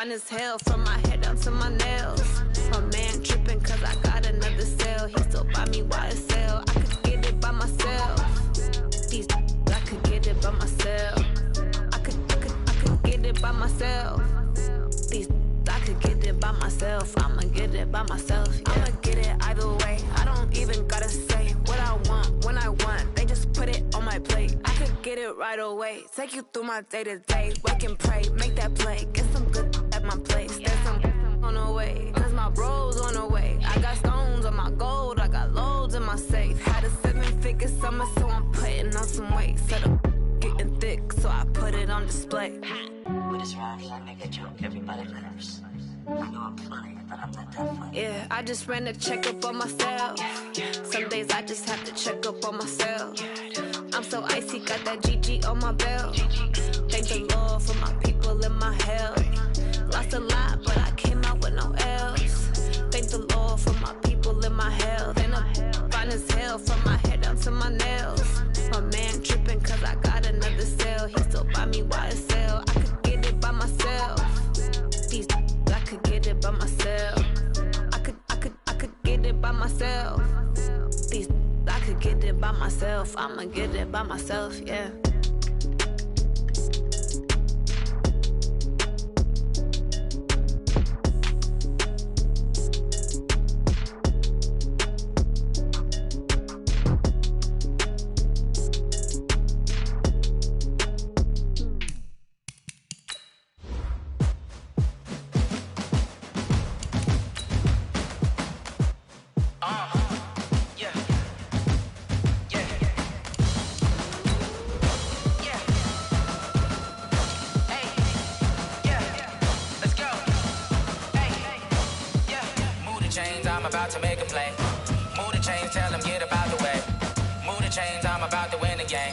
fine as hell from my head down to my nails. My man tripping cause I got another sale. He still buy me YSL. I could get it by myself. These I could get it by myself. I could get it by myself. These I could get it by myself. I'ma get it by myself. Yeah. I'ma get it either way. I don't even gotta say what I want when I want. They just put it on my plate. I could get it right away. Take you through my day to day. Wake and pray, make that play. Get some good at my place. There's some on the way. Cause my bro's on the way. I got stones on my gold. I got loads in my safe. Had a 7-figure summer, so I'm putting on some weight. Set up getting thick, so I put it on display. With this rhymes, I make a joke, everybody laughs. I know I'm funny, but I'm not that funny. Yeah, I just ran a checkup on myself. Some days I just have to check up on myself. I'm so icy, got that GG on my belt. Thank the Lord for my people in my health. Lost a lot, but I came out with no L's. Thank the Lord for my people in my health. And I'm fine as hell from my head down to my nails. My man tripping cause I got another sale. He still buy me YSL. I could get it by myself. These I could get it by myself. I could get it by myself. These I could get it by myself. I'ma get it by myself, yeah. To make a play. Move the chains, tell them get up out the way. Move the chains, I'm about to win the game.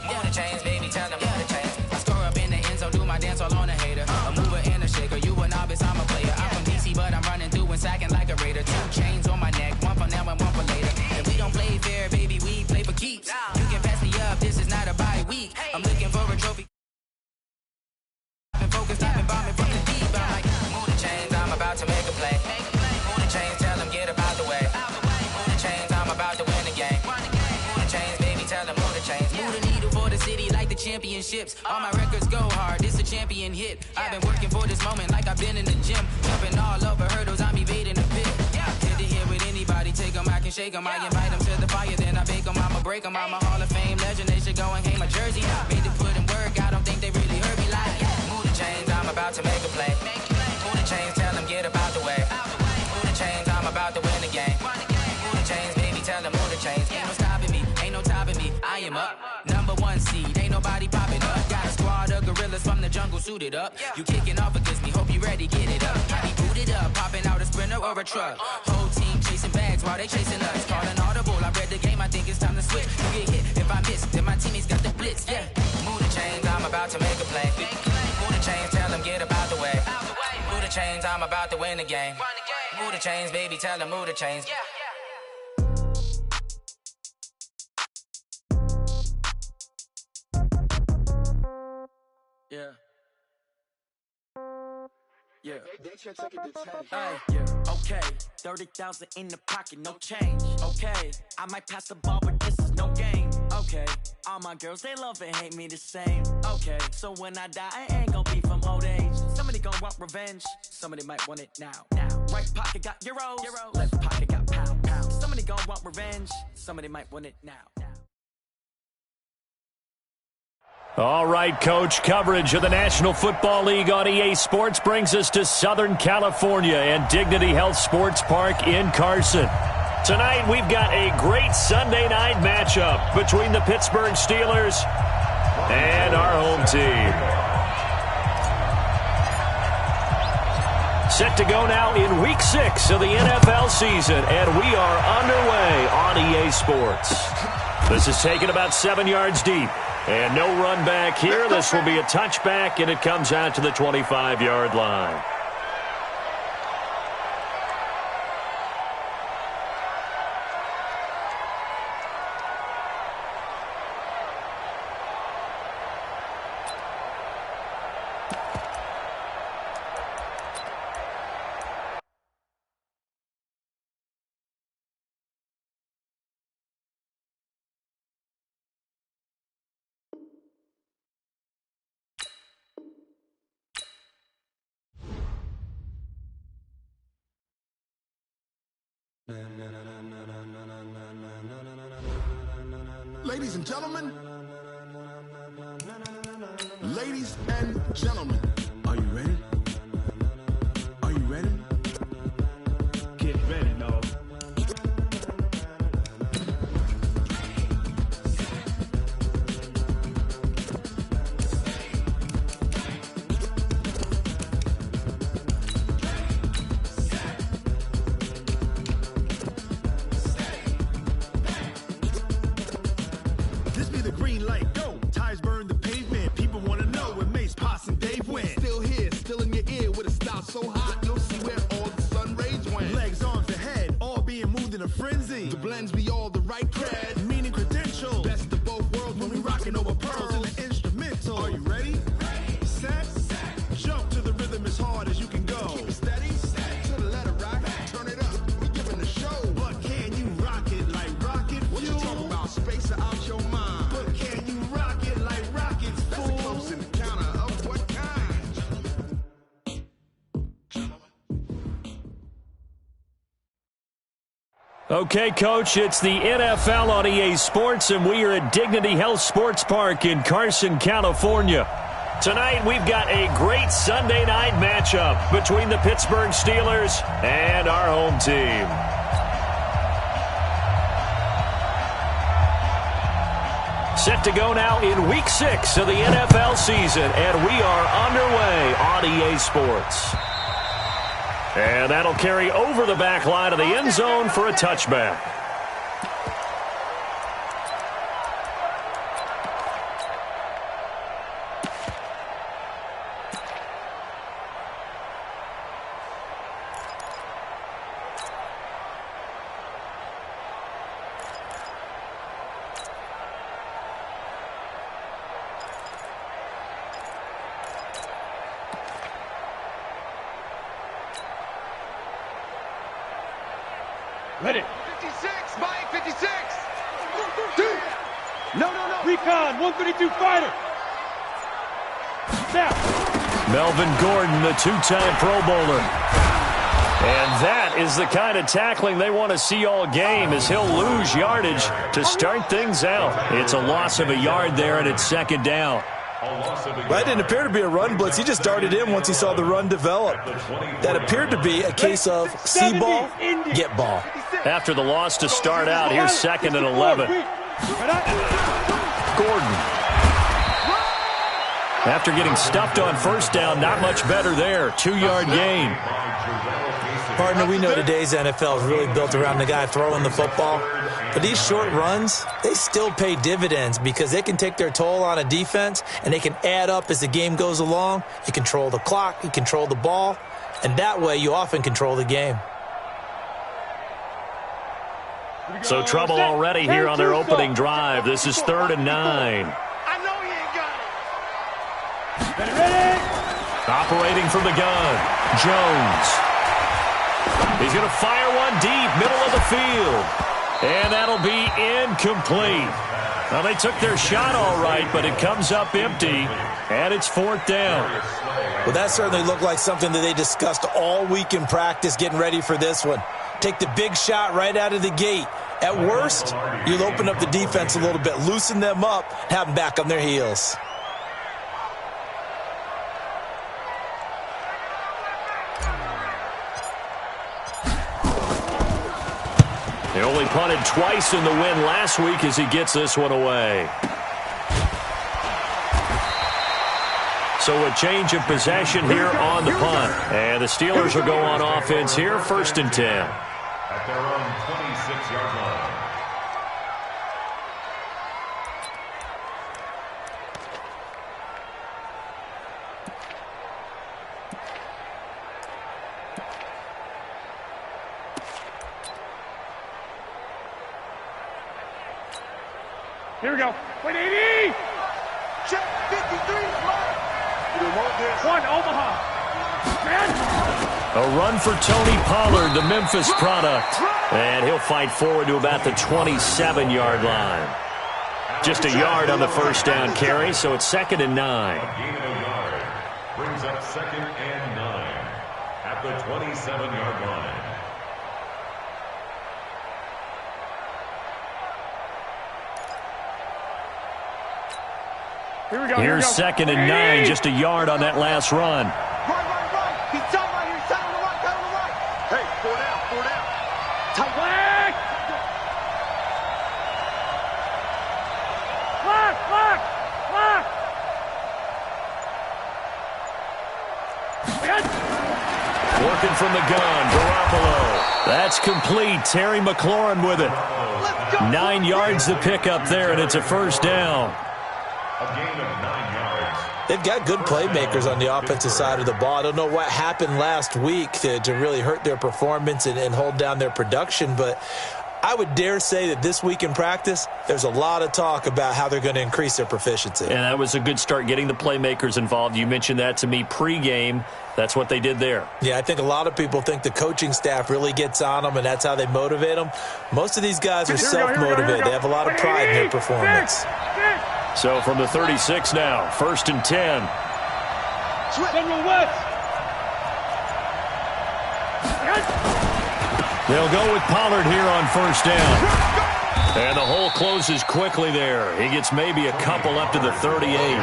Move the chains, baby, tell them move the chains. I score up in the end zone, do my dance all on a hater. A mover and a shaker, you a novice, I'm a player. I'm from DC, but I'm running through and sacking like a raider. 2 chains on my neck, one for now and one for later. And we don't play fair, baby, we play for keeps. You can pass me up, this is not a bye week. I'm looking for a trophy. I'm focused, I've been bombing from the deep. I'm like, move the chains, I'm about to make a play. Move the chains, tell them get up out the way. Move the chains, I'm about to win the game. Move the chains, baby, tell them move the chains. Move the needle for the city like the championships. All my records go hard, this a champion hit. I've been working for this moment like I've been in the gym. Jumping all over hurdles, I'm evading the pit. Hit the hit with anybody, take them, I can shake them. I invite them to the fire, then I bake them, I'ma break them. I'm a Hall of Fame legend, they should go and hang my jersey. Made to put in work, I don't think they really heard me like. Move the chains, I'm about to make a play. Move the chains, tell them get up out the way. Move the chains, I'm about to win the game. Move the chains, baby, tell them move the chains. Ain't no stopping me, ain't no topping me. I am up, #1 seed, ain't nobody popping up. Got a squad of gorillas from the jungle suited up. You kicking off against me, hope you ready, get it up. I be booted up, popping out a Sprinter or a truck. Whole team chasing bags while they chasing us. Calling audible, I read the game, I think it's time to switch. You get hit, if I miss, then my teammates got the blitz, yeah. Move the chains, I'm about to make a play. Move the chains, tell them get up out the way. Move the chains, I'm about to win the game. Move the chains, baby, tell them move the chains. Yeah. Yeah. Yeah. Okay. 30,000 in the pocket, no change. Okay. I might pass the ball, but this is no game. Okay. All my girls, they love and hate me the same. Okay. So when I die, I ain't gonna be from old age. Somebody gonna want revenge. Somebody might want it now. Right pocket got euros. Left pocket got pound. Somebody gonna want revenge. Somebody might want it now. All right, Coach, coverage of the National Football League on EA Sports brings us to Southern California and Dignity Health Sports Park in Carson. Tonight, we've got a great Sunday night matchup between the Pittsburgh Steelers and our home team. Set to go now in Week 6 of the NFL season, and we are underway on EA Sports. This is taken about 7 yards deep. And no run back here. This will be a touchback, and it comes out to the 25-yard line. Ladies and gentlemen, ladies and gentlemen, are you ready? Are you ready? Get ready, dog. This be the green light, go. Tires burn the pavement. People want to know where Mace, Poss, and Dave went. Still here, still in your ear with a style so hot, you'll see where all the sun rays went. Legs, arms, and head, all being moved in a frenzy. The blends be all the right cred, meaning credentials. Best of both worlds when we rocking over pearls in the instrumental. Are you ready? Set, jump to the rhythm as hard as you can go. Keep it steady, to the letter right. Turn it up, we giving the show. But can you rock it like rocket fuel? What you talking about? Space out your mind. But can you rock it like rockets, fool? That's a close encounter of what kind? Okay, Coach, it's the NFL on EA Sports, and we are at Dignity Health Sports Park in Carson, California. Tonight, we've got a great Sunday night matchup between the Pittsburgh Steelers and our home team. Set to go now in Week 6 of the NFL season, and we are underway on EA Sports. And that'll carry over the back line of the end zone for a touchback. Ready. 56, Mike, 56. No. Recon, 132 fighter. Snap. Melvin Gordon, the two-time Pro Bowler. And that is the kind of tackling they want to see all game, as he'll lose yardage to start things out. It's a loss of a yard there, and it's second down. That didn't appear to be a run blitz. He just darted in once he saw the run develop. That appeared to be a case of see ball, get ball. After the loss to start out, here's second and 11. Gordon. After getting stuffed on first down, not much better there. 2-yard gain. Partner, we know today's NFL is really built around the guy throwing the football. But these short runs, they still pay dividends because they can take their toll on a defense, and they can add up as the game goes along. You control the clock, you control the ball, and that way you often control the game. So trouble already here on their opening drive. This is 3rd and 9. I know he ain't got it. Ready. Operating from the gun, Jones. He's going to fire one deep, middle of the field. And that'll be incomplete. Well, they took their shot all right, but it comes up empty, and it's 4th down. Well, that certainly looked like something that they discussed all week in practice getting ready for this one. Take the big shot right out of the gate. At worst, you'll open up the defense a little bit, loosen them up, have them back on their heels. They only punted twice in the win last week as he gets this one away. So a change of possession here on the punt. And the Steelers will go on offense here, 1st and 10. At their own 26-yard line. Here we go. 180. Check 53, Mike. One, Omaha. Man. A run for Tony Pollard, the Memphis product. And he'll fight forward to about the 27-yard line. Just a yard on the first down carry, so it's 2nd and 9. A gain of a yard brings up 2nd and 9 at the 27-yard line. Here's 2nd and 9, just a yard on that last run. Right. He's tight right here. He's tight on the right. Hey, 4 down. Tight. Flag! Working from the gun, Garoppolo. That's complete. Terry McLaurin with it. 9 yards to pick up there, and it's a first down. A gain of 9 yards. They've got good playmakers on the offensive side of the ball. I don't know what happened last week to really hurt their performance and hold down their production, but I would dare say that this week in practice, there's a lot of talk about how they're going to increase their proficiency. And that was a good start, getting the playmakers involved. You mentioned that to me pregame. That's what they did there. Yeah, I think a lot of people think the coaching staff really gets on them, and that's how they motivate them. Most of these guys are self-motivated. They have a lot of pride in their performance. So from the 36 now, 1st and 10. They'll go with Pollard here on first down. And the hole closes quickly there. He gets maybe a couple up to the 38.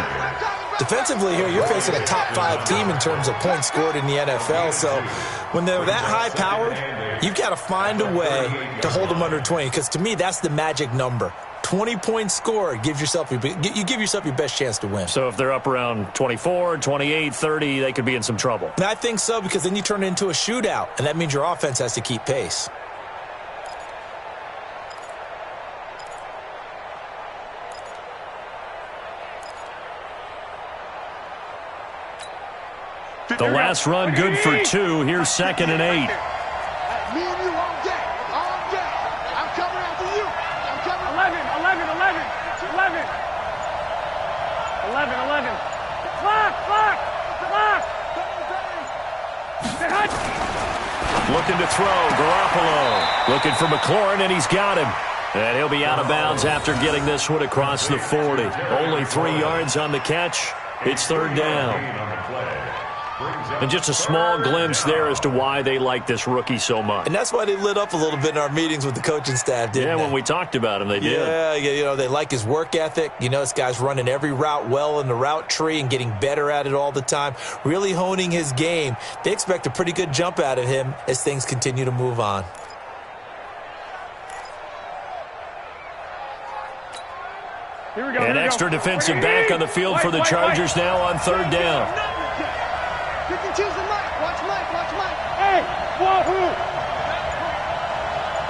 Defensively here, you're facing a top 5 team in terms of points scored in the NFL. So when they're that high-powered, you've got to find a way to hold them under 20. Because to me, that's the magic number. 20 points scored, you give yourself your best chance to win. So if they're up around 24, 28, 30, they could be in some trouble. And I think so, because then you turn it into a shootout, and that means your offense has to keep pace. The last run good for 2. Here's 2nd and 8. Me and you all day. I'm coming after you. I'm coming. 11. Looking to throw, Garoppolo. Looking for McLaurin, and he's got him. And he'll be out of bounds after getting this one across the 40. Only 3 yards on the catch. It's 3rd down. And just a small glimpse there as to why they like this rookie so much. And that's why they lit up a little bit in our meetings with the coaching staff, didn't they? Yeah, when we talked about him, they did. Yeah, you know, they like his work ethic. You know, this guy's running every route well in the route tree and getting better at it all the time, really honing his game. They expect a pretty good jump out of him as things continue to move on. An extra defensive back on the field for the Chargers now on 3rd down. You can choose the mic. Watch Mike. Hey, Wahoo!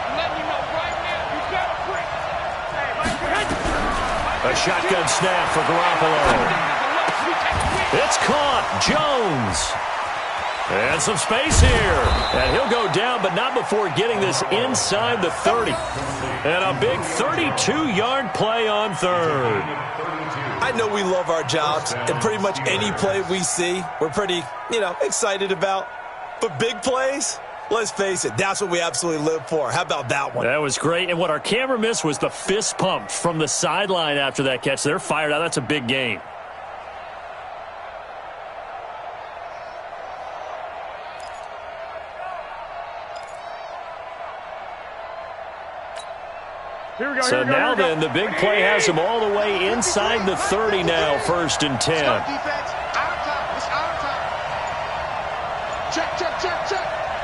I'm letting you know right now, you got to quit. A shotgun snap for Garoppolo. It's caught. Jones. And some space here. And he'll go down, but not before getting this inside the 30. And a big 32-yard play on 3rd. I know we love our jobs, and pretty much any play we see, we're pretty, excited about. But big plays, let's face it, that's what we absolutely live for. How about that one? That was great. And what our camera missed was the fist pump from the sideline after that catch. They're fired out. That's a big gain. So now then, the big play has him all the way inside the 30 now, 1st and 10. Defense, our time. It's our time. Check.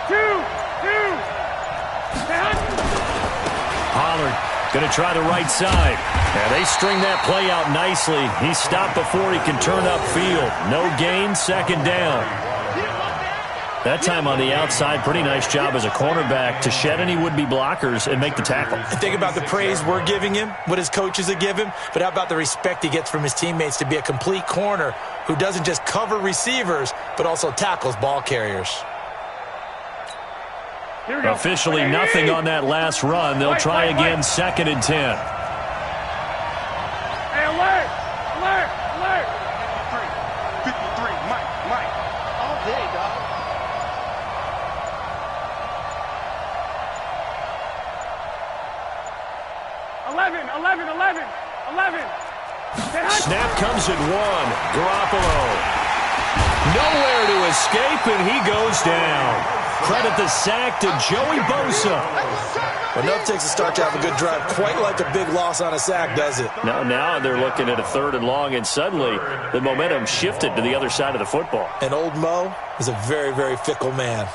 2. Pollard going to try the right side. And they string that play out nicely. He's stopped before he can turn upfield. No gain, 2nd down. That time on the outside, pretty nice job as a cornerback to shed any would-be blockers and make the tackle. Think about the praise we're giving him, what his coaches are giving him, but how about the respect he gets from his teammates to be a complete corner who doesn't just cover receivers, but also tackles ball carriers. Officially nothing on that last run. They'll try again, 2nd and 10. Hey, alert! 53, Mike. All day, dog. Snap comes at 1. Garoppolo. Nowhere to escape, and he goes down. Credit the sack to Joey Bosa. Enough takes a start to have a good drive. Quite like a big loss on a sack, does it? Now they're looking at a 3rd and long, and suddenly the momentum shifted to the other side of the football. And old Mo is a very, very fickle man.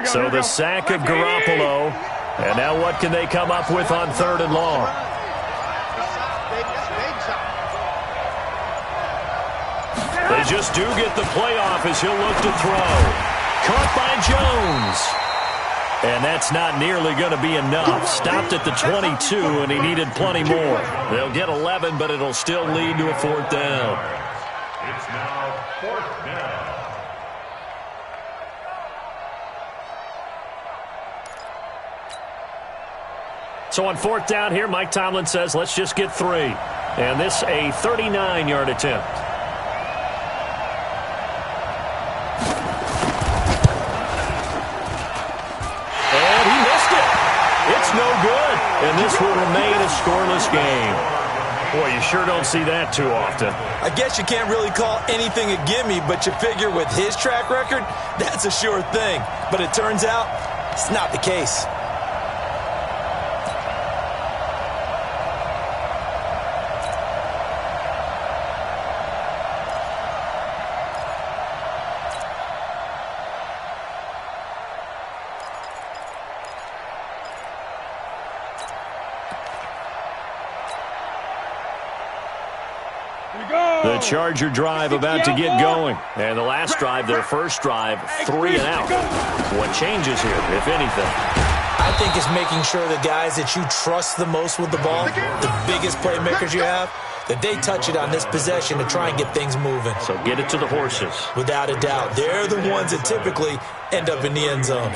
So the sack of Garoppolo. And now what can they come up with on 3rd and long? They just do get the playoff as he'll look to throw. Caught by Jones. And that's not nearly going to be enough. Stopped at the 22, and he needed plenty more. They'll get 11, but it'll still lead to a 4th down. It's now 4th down. So on 4th down here, Mike Tomlin says, let's just get 3. And this a 39-yard attempt. And he missed it. It's no good. And this will remain a scoreless game. Boy, you sure don't see that too often. I guess you can't really call anything a gimme, but you figure with his track record, that's a sure thing. But it turns out it's not the case. The Charger drive about to get going. And the last drive, their first drive, 3 and out. What changes here, if anything? I think it's making sure the guys that you trust the most with the ball, the biggest playmakers you have, that they touch it on this possession to try and get things moving. So get it to the horses. Without a doubt. They're the ones that typically end up in the end zone.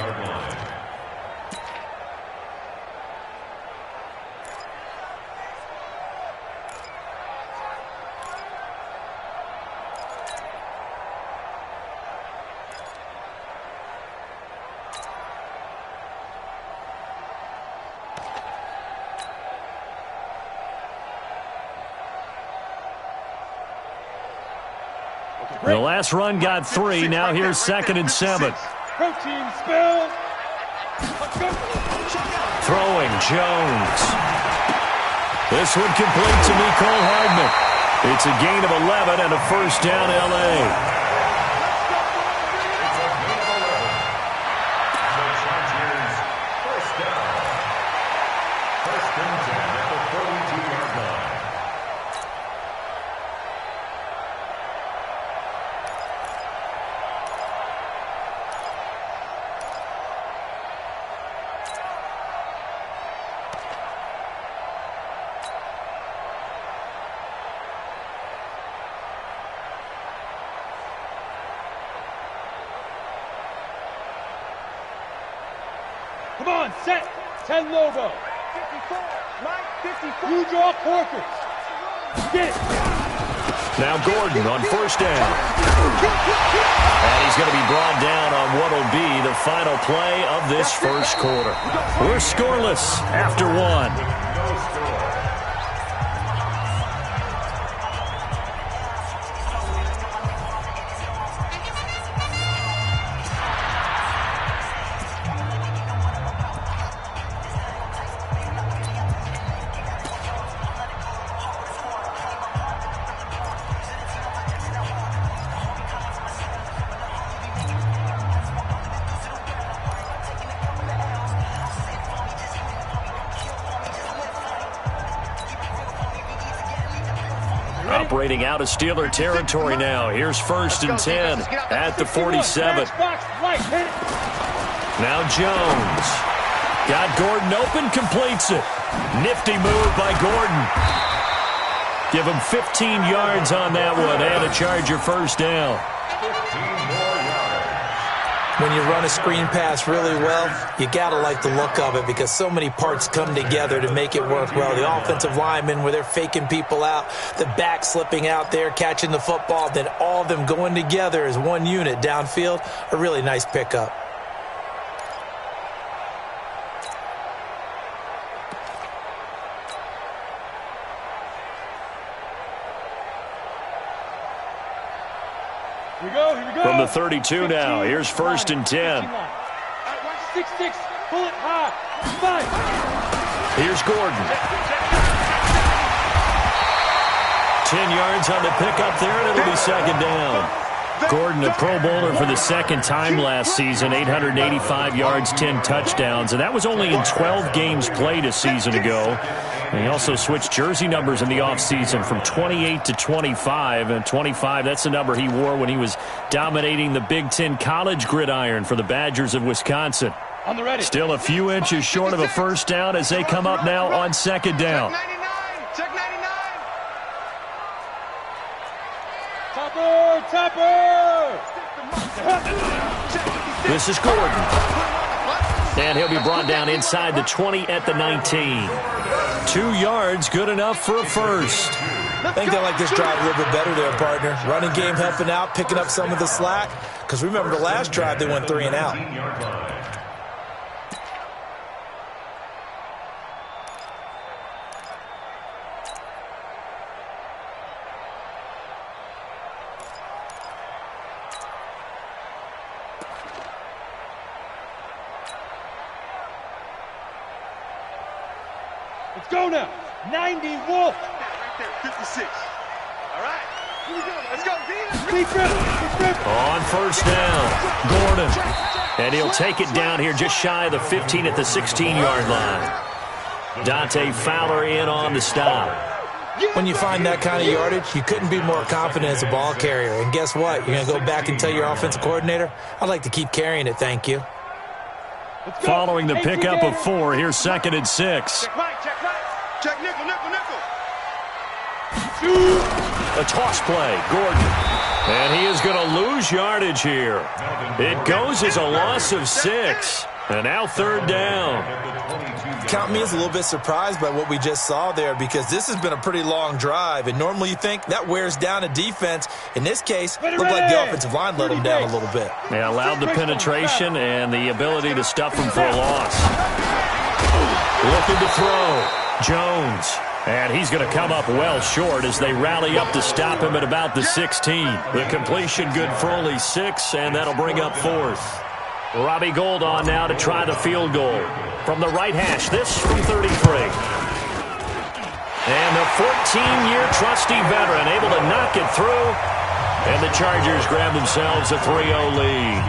The last run got 3. Now here's 2nd and 7. Protein spill. Throwing Jones. This one complete to Mecole Hardman. It's a gain of 11 and a 1st down L.A. Come on, set. 10 logo. 54. Mike, 54. You draw Corkers. Get it. Now Gordon on 1st down. And he's going to be brought down on what will be the final play of this first quarter. We're scoreless after 1. Operating out of Steeler territory now. Here's 1st and 10 at the 47. Now Jones. Got Gordon open, completes it. Nifty move by Gordon. Give him 15 yards on that one and a Charger 1st down. When you run a screen pass really well, you got to like the look of it because so many parts come together to make it work well. The offensive linemen, where they're faking people out, the back slipping out there, catching the football, then all of them going together as one unit downfield, a really nice pickup. Here we go, here we go. From the 32 now, here's 1st and 10. 6-6, pull it high. 5. Here's Gordon. 10 yards on the pickup there, and it'll be 2nd down. Gordon, a Pro Bowler for the 2nd time last season, 885 yards, 10 touchdowns, and that was only in 12 games played a season ago. And he also switched jersey numbers in the offseason from 28 to 25, and 25, that's the number he wore when he was dominating the Big Ten college gridiron for the Badgers of Wisconsin. On the ready. Still a few inches short of a 1st down as they come up now on 2nd down. Check 99. Topper! This is Gordon. And he'll be brought down inside the 20 at the 19. 2 yards, good enough for a 1st. I think they like this drive a little bit better there, partner. Running game helping out, picking up some of the slack. Because remember the last drive, they went 3 and out. Let's go now. 90 Wolf. Right there, 56. All right. Here we go. Let's go, D. Deep rip. On 1st down, Gordon. And he'll take it down here just shy of the 15 at the 16-yard line. Dante Fowler in on the stop. When you find that kind of yardage, you couldn't be more confident as a ball carrier. And guess what? You're going to go back and tell your offensive coordinator, I'd like to keep carrying it, thank you. Following the pickup of 4, here's 2nd and 6. Check right. Check nickel. A toss play, Gordon. And he is going to lose yardage here. It goes as a loss of 6. And now 3rd down. Count me as a little bit surprised by what we just saw there because this has been a pretty long drive. And normally you think that wears down a defense. In this case, it looked like the offensive line let them down a little bit. They allowed the penetration and the ability to stuff them for a loss. Looking to throw. Jones. And he's going to come up well short as they rally up to stop him at about the 16. The completion good for only 6, and that'll bring up 4th. Robbie Gould on now to try the field goal. From the right hash, this from 33. And the 14-year trusty veteran able to knock it through. And the Chargers grab themselves a 3-0 lead.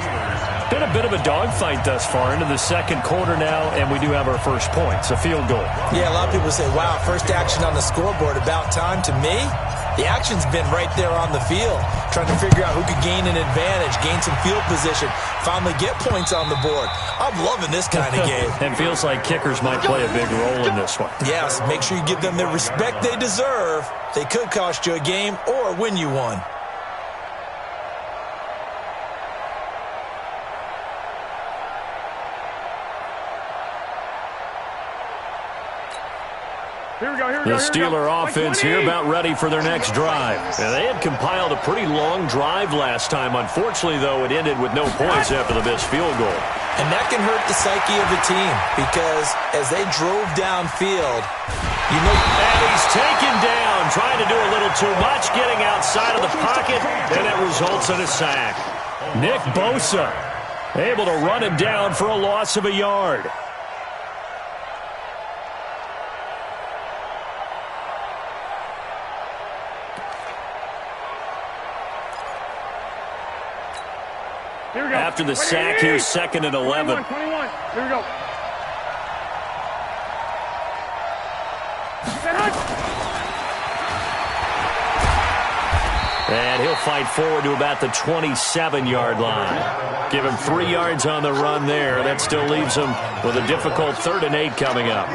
Been a bit of a dogfight thus far into the 2nd quarter now, and we do have our first points, a field goal. Yeah, a lot of people say, wow, first action on the scoreboard, about time. To me, the action's been right there on the field, trying to figure out who could gain an advantage, gain some field position, finally get points on the board. I'm loving this kind of game. And feels like kickers might play a big role in this one. Yes, make sure you give them the respect they deserve. They could cost you a game or win you one. The Steeler offense here about ready for their next drive. And they had compiled a pretty long drive last time. Unfortunately, though, it ended with no points after the missed field goal. And that can hurt the psyche of the team because as they drove downfield, you know. And he's taken down, trying to do a little too much, getting outside of the pocket, and it results in a sack. Nick Bosa able to run him down for a loss of a yard. After the sack, here's 2nd and 11. 21. Here we go. And he'll fight forward to about the 27-yard line. Give him 3 yards on the run there. That still leaves him with a difficult 3rd and 8 coming up.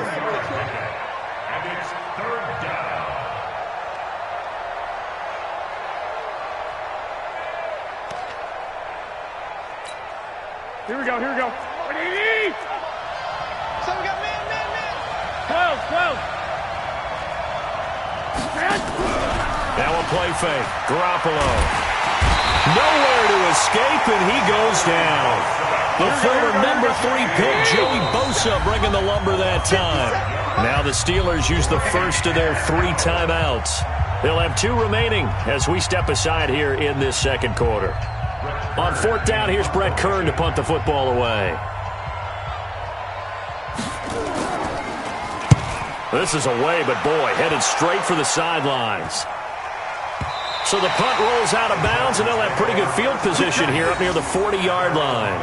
Here we go. What do you need? So we got man. 12. Now a play fake. Garoppolo. Nowhere to escape, and he goes down. The former number 3 pick, Joey Bosa, bringing the lumber that time. Now the Steelers use the first of their 3 timeouts. They'll have 2 remaining as we step aside here in this second quarter. On 4th down, here's Brett Kern to punt the football away. This is away, but boy, headed straight for the sidelines. So the punt rolls out of bounds, and they'll have pretty good field position here up near the 40-yard line.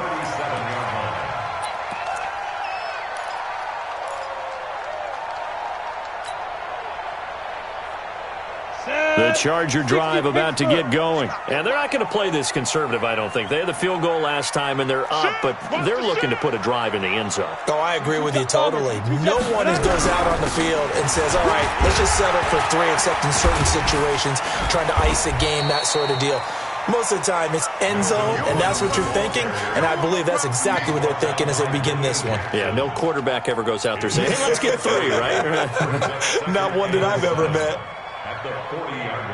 The Charger drive about to get going. And they're not going to play this conservative, I don't think. They had the field goal last time, and they're up, but they're looking to put a drive in the end zone. Oh, I agree with you totally. No one goes out on the field and says, all right, let's just settle for 3, except in certain situations, trying to ice a game, that sort of deal. Most of the time, it's end zone, and that's what you're thinking, and I believe that's exactly what they're thinking as they begin this one. Yeah, no quarterback ever goes out there saying, hey, let's get 3, right? Not one that I've ever met. At the 40-yard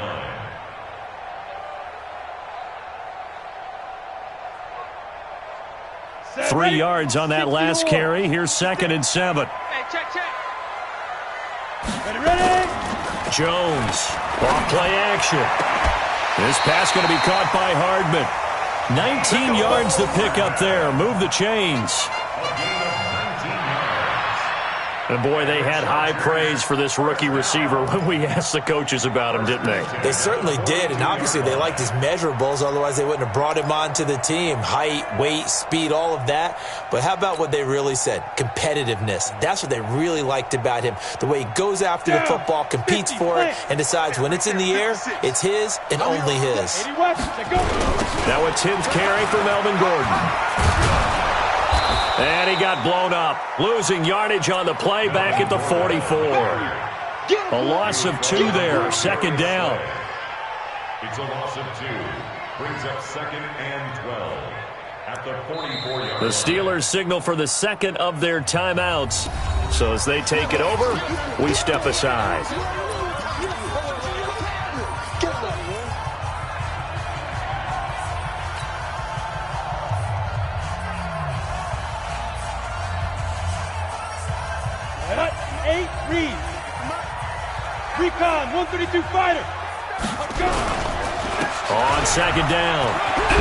line. 3 yards on that last carry. Here's 2nd and 7. Hey, check. Ready? Jones, off play action. This pass going to be caught by Hardman. 19 yards to pick up there. Move the chains. And boy, they had high praise for this rookie receiver when we asked the coaches about him, didn't they? They certainly did, and obviously they liked his measurables, otherwise they wouldn't have brought him onto the team. Height, weight, speed, all of that. But how about what they really said? Competitiveness. That's what they really liked about him. The way he goes after the football, competes for it, and decides when it's in the air, it's his and only his. Now a 10th carry for Melvin Gordon. And he got blown up, losing yardage on the play back at the 44. A loss of 2 there, 2nd down. It's a loss of 2. Brings up 2nd and 12 at the 44-yard line. The Steelers signal for the 2nd of their timeouts. So as they take it over, we step aside. Recon, 132 fighter. On 2nd down,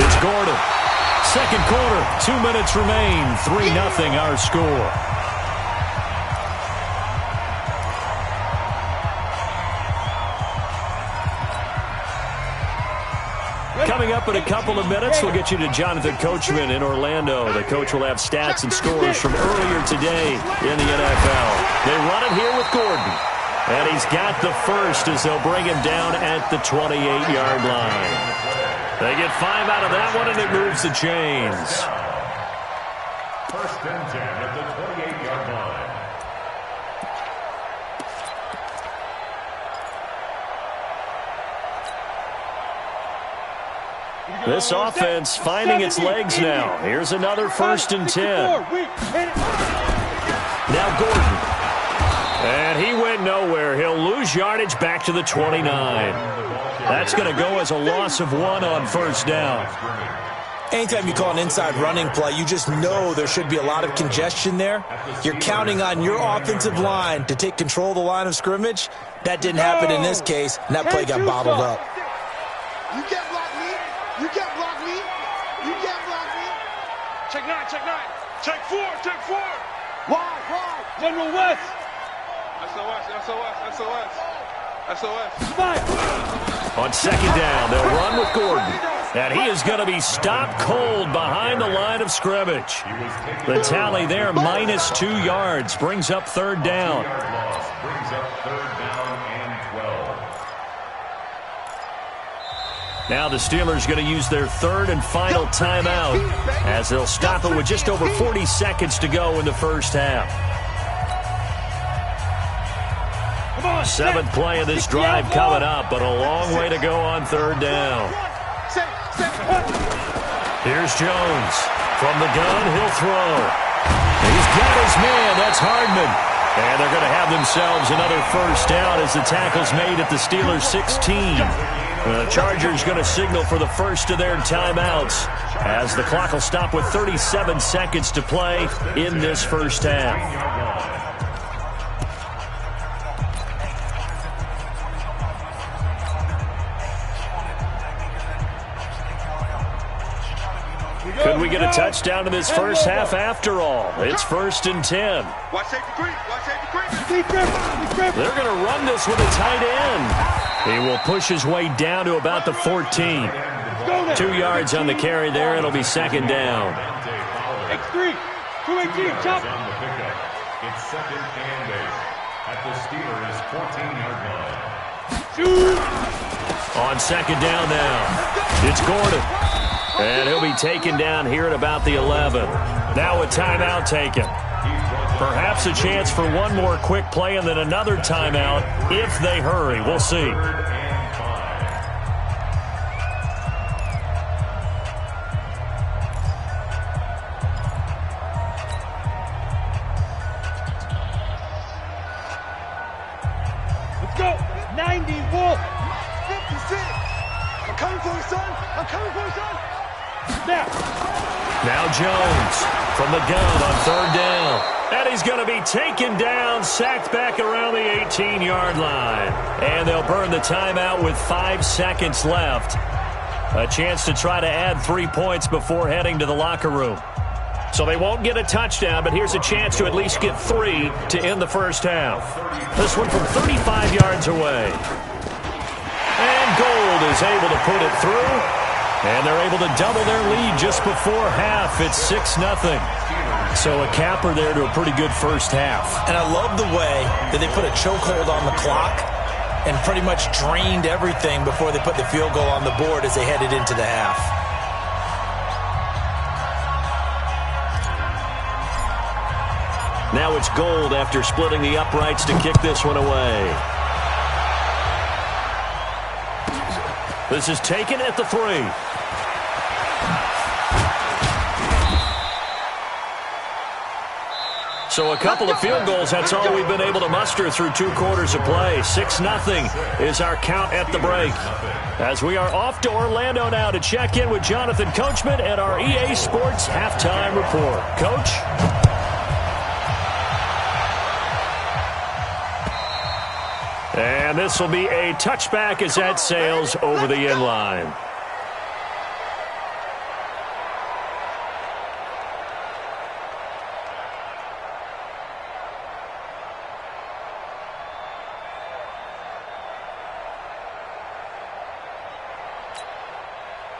it's Gordon. 2nd quarter, 2 minutes remain. 3-0 our score. Coming up in a couple of minutes, we'll get you to Jonathan Coachman in Orlando. The coach will have stats and scores from earlier today in the NFL. They run it here with Gordon. And he's got the first as they'll bring him down at the 28-yard line. They get 5 out of that one, and it moves the chains. 1st and 10 at the 28-yard line. This offense finding its legs now. Here's another 1st and 10. Now Gordon. And he went nowhere. He'll lose yardage back to the 29. That's going to go as a loss of 1 on 1st down. Anytime you call an inside running play, you just know there should be a lot of congestion there. You're counting on your offensive line to take control of the line of scrimmage. That didn't happen in this case, and that play got bottled up. You can't block me. You can't block me. You can't block me. Check 9. Check 4. Why? General West. SOS. On 2nd down, they'll run with Gordon. And he is going to be stopped cold behind the line of scrimmage. The tally there, minus 2 yards, brings up 3rd down. Brings up 3rd down and 12. Now the Steelers going to use their 3rd and final timeout as they'll stop it with just over 40 seconds to go in the first half. 7th play of this drive coming up, but a long way to go on 3rd down. Here's Jones. From the gun, he'll throw. He's got his man. That's Hardman. And they're going to have themselves another first down as the tackle's made at the Steelers' 16. The Chargers going to signal for the first of their timeouts as the clock will stop with 37 seconds to play in this first half. Could we get a touchdown in this first half after all? It's 1st and 10. They're going to run this with a tight end. He will push his way down to about the 14. 2 yards on the carry there. It'll be second down. X3, 218, chop. It's second and 8 at the Steelers' 14-yard line. Shoot! On second down now, it's Gordon. And he'll be taken down here at about the 11. Now a timeout taken. Perhaps a chance for one more quick play and then another timeout if they hurry. We'll see. Let's go. 90, Wolf. 56. I'm coming for you, son. I'm coming for you, son. Now Jones from the gun on third down. And he's going to be taken down, sacked back around the 18-yard line. And they'll burn the timeout with 5 seconds left. A chance to try to add 3 points before heading to the locker room. So they won't get a touchdown, but here's a chance to at least get 3 to end the first half. This one from 35 yards away. And Gold is able to put it through. And they're able to double their lead just before half. It's 6-0. So a capper there to a pretty good first half. And I love the way that they put a chokehold on the clock and pretty much drained everything before they put the field goal on the board as they headed into the half. Now it's Gold after splitting the uprights to kick this one away. This is taken at the 3. So a couple of field goals, that's all we've been able to muster through 2 quarters of play. 6-0 is our count at the break. As we are off to Orlando now to check in with Jonathan Coachman and our EA Sports Halftime Report. Coach? And this will be a touchback as that sails over the end line.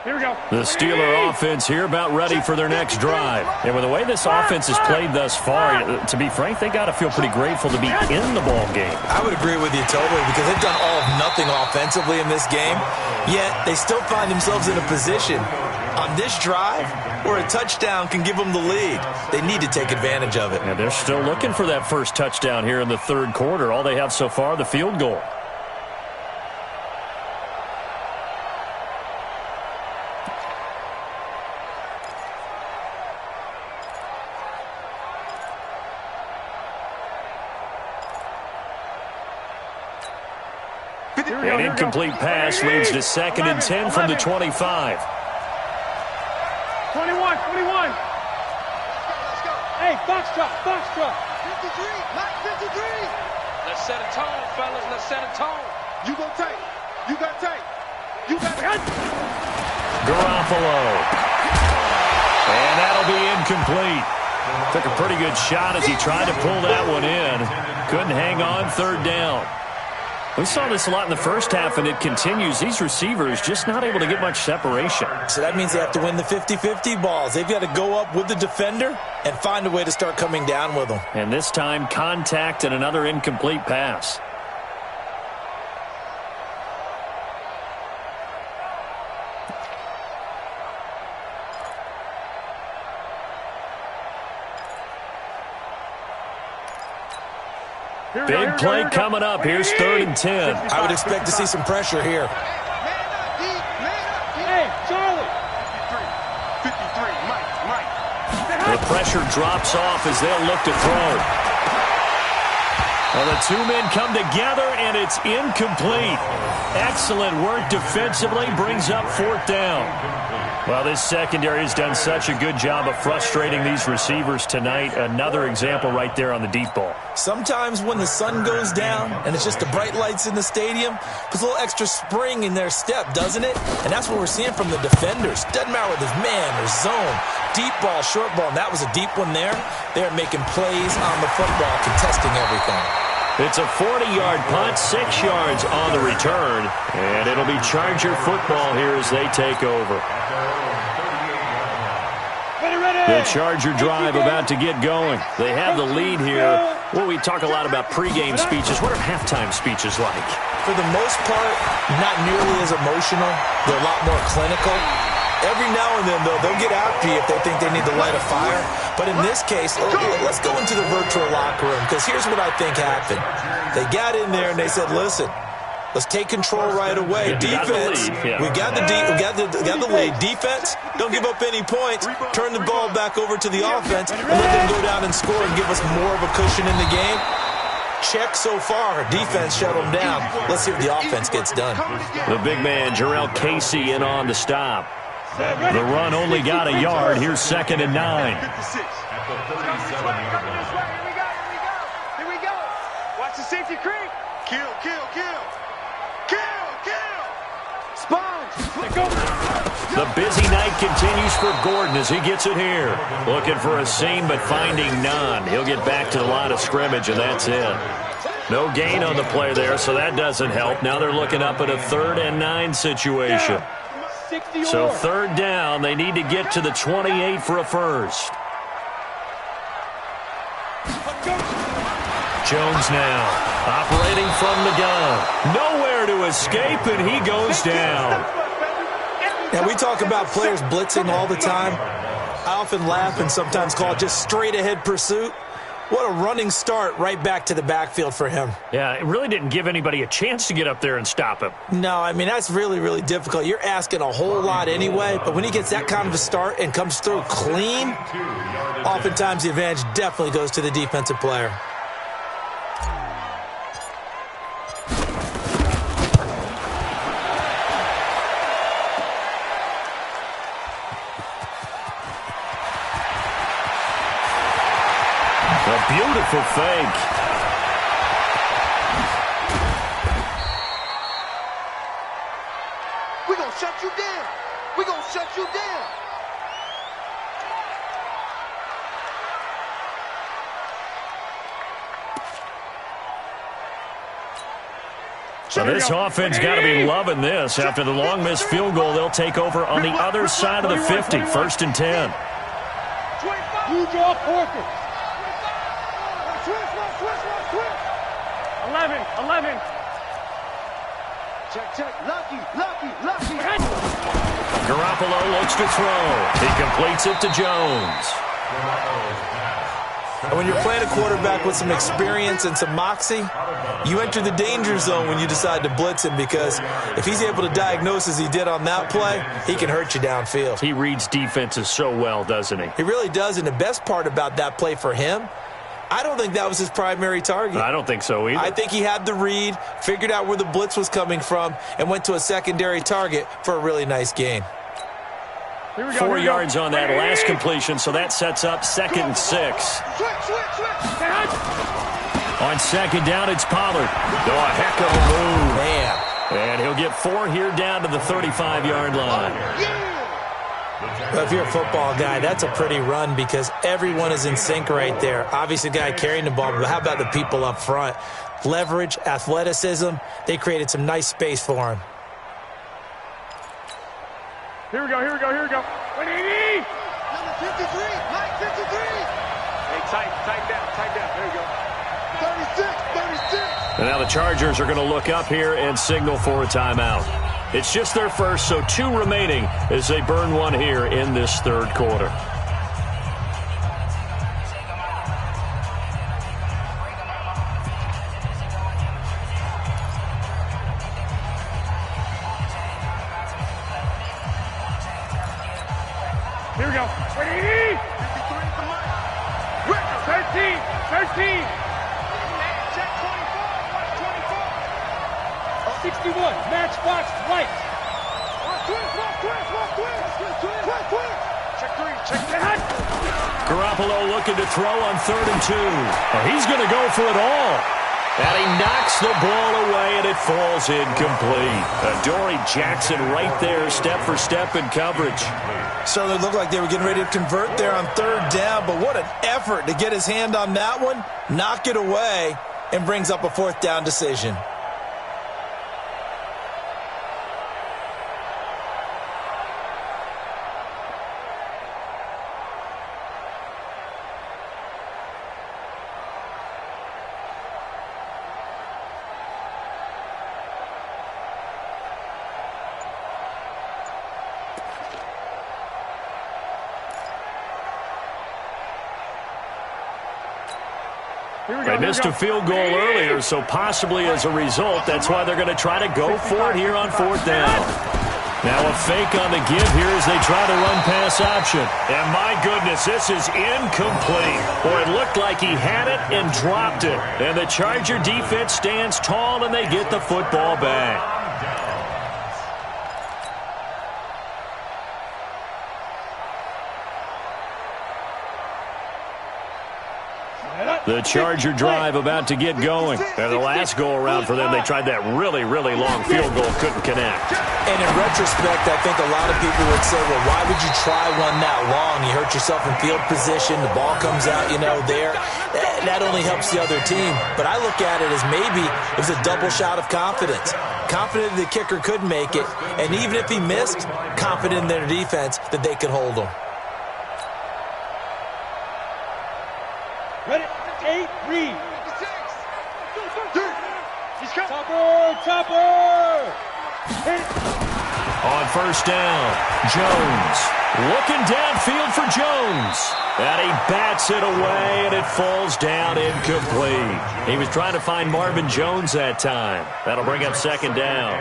Here we go. The Steeler offense here about ready for their next drive. And with the way this offense has played thus far, to be frank, they got to feel pretty grateful to be in the ball game. I would agree with you totally because they've done all of nothing offensively in this game, yet they still find themselves in a position on this drive where a touchdown can give them the lead. They need to take advantage of it. And they're still looking for that first touchdown here in the third quarter. All they have so far, the field goal. An incomplete pass leads to 2nd and 10 from the 25. 21, 21. Hey, box drop. 53, Mike, 53. Let's set a tone, fellas. Let's set a tone. You go tight. You got tight. You got tight. Garoppolo. And that'll be incomplete. Took a pretty good shot as he tried to pull that one in. Couldn't hang on, third down. We saw this a lot in the first half, and it continues. These receivers just not able to get much separation. So that means they have to win the 50-50 balls. They've got to go up with the defender and find a way to start coming down with them. And this time, contact and another incomplete pass. Big play coming up. Here's 3rd and 10. I would expect to see some pressure here. Hey, Charlie. 53, Mike. The pressure drops off as they'll look to throw. Well, the two men come together, and it's incomplete. Excellent work defensively, brings up 4th down. Well, this secondary has done such a good job of frustrating these receivers tonight. Another example right there on the deep ball. Sometimes when the sun goes down and it's just the bright lights in the stadium, puts a little extra spring in their step, doesn't it? And that's what we're seeing from the defenders. Doesn't matter whether it's man or zone, deep ball, short ball, and that was a deep one there. They're making plays on the football, contesting everything. It's a 40-yard punt, 6 yards on the return, and it'll be Charger football here as they take over. The Charger drive about to get going. They have the lead here. Well, we talk a lot about pregame speeches. What are halftime speeches like? For the most part, not nearly as emotional. They're a lot more clinical. Every now and then, though, they'll get after you if they think they need to light a fire. But in this case, let's go into the virtual locker room, because here's what I think happened. They got in there and they said, listen, let's take control right away. Defense, we got the lead. Defense, don't give up any points. Turn the ball back over to the offense and let them go down and score and give us more of a cushion in the game. Check so far. Defense shut them down. Let's see if the offense gets done. The big man, Jarrell Casey, in on the stop. The run only got a yard. Here's 2nd and 9. Here we go. Watch the safety creep. Kill. Sponge. The busy night continues for Gordon as he gets it here. Looking for a seam, but finding none. He'll get back to the line of scrimmage, and that's it. No gain on the play there, so that doesn't help. Now they're looking up at a 3rd and 9 situation. So 3rd down, they need to get to the 28 for a first. Jones now, operating from the gun. Nowhere to escape, and he goes down. Now, we talk about players blitzing all the time. I often laugh and sometimes call it just straight-ahead pursuit. What a running start right back to the backfield for him. Yeah, it really didn't give anybody a chance to get up there and stop him. No, I mean, that's really, really difficult. You're asking a whole lot anyway, but when he gets that kind of a start and comes through clean, oftentimes the advantage definitely goes to the defensive player. A beautiful fake. We're going to shut you down. We're going to shut you down. So this offense got to be loving this. After the long missed field goal, they'll take over on the other side of the 50, 1st and 10. You draw Porker. 11. Check. Lucky. Garoppolo looks to throw. He completes it to Jones. And when you're playing a quarterback with some experience and some moxie, you enter the danger zone when you decide to blitz him, because if he's able to diagnose as he did on that play, he can hurt you downfield. He reads defenses so well, doesn't he? He really does, and the best part about that play for him, I don't think that was his primary target. I don't think so either. I think he had the read, figured out where the blitz was coming from, and went to a secondary target for a really nice gain. 4 yards on that last completion, so that sets up 2nd and 6. On 2nd down, it's Pollard. Oh, a heck of a move. Man. And he'll get 4 here down to the 35-yard line. Well, if you're a football guy, that's a pretty run because everyone is in sync right there. Obviously, the guy carrying the ball, but how about the people up front? Leverage, athleticism, they created some nice space for him. Here we go. 180! Number 53, Mike 53. Hey, tight down. There you go. 36. And now the Chargers are going to look up here and signal for a timeout. It's just their first, so 2 remaining as they burn 1 here in this 3rd quarter. Here we go. 180! 53 for 13. Check 24. 61, matchbox light. Twist. Check 3. Check 10. Garoppolo looking to throw on 3rd and 2. Oh, he's going to go for it all. And he knocks the ball away, and it falls incomplete. Adoree Jackson right there, step for step in coverage. Certainly looked like they were getting ready to convert there on 3rd down, but what an effort to get his hand on that one, knock it away, and brings up a 4th down decision. They missed a field goal earlier, so possibly as a result, that's why they're going to try to go for it here on 4th down. Now a fake on the give here as they try to run pass option. And my goodness, this is incomplete. Boy, it looked like he had it and dropped it. And the Charger defense stands tall and they get the football back. The Charger drive about to get going. And the last go-around for them, they tried that really, really long field goal, couldn't connect. And in retrospect, I think a lot of people would say, well, why would you try one that long? You hurt yourself in field position. The ball comes out, there. That only helps the other team. But I look at it as maybe it was a double shot of confidence. Confident the kicker could make it. And even if he missed, confident in their defense that they could hold him. Ready? 8, read. 56. Topper. Hit. On 1st down, Jones. Looking downfield for Jones. And he bats it away, and it falls down incomplete. He was trying to find Marvin Jones that time. That'll bring up 2nd down.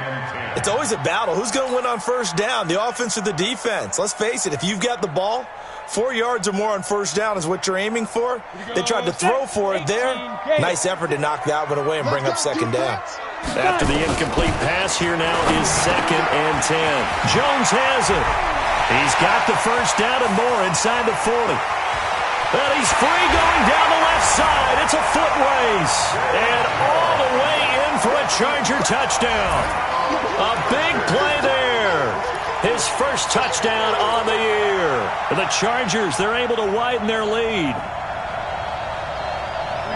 It's always a battle. Who's going to win on 1st down, the offense or the defense? Let's face it, if you've got the ball, 4 yards or more on 1st down is what you're aiming for. They tried to throw for it there. Nice effort to knock that one away and bring up 2nd down. After the incomplete pass, here now is 2nd and 10. Jones has it. He's got the 1st down and more inside the 40. And he's free going down the left side. It's a foot race. And all the way in for a Charger touchdown. A big play there. His first touchdown on the year. And the Chargers, they're able to widen their lead.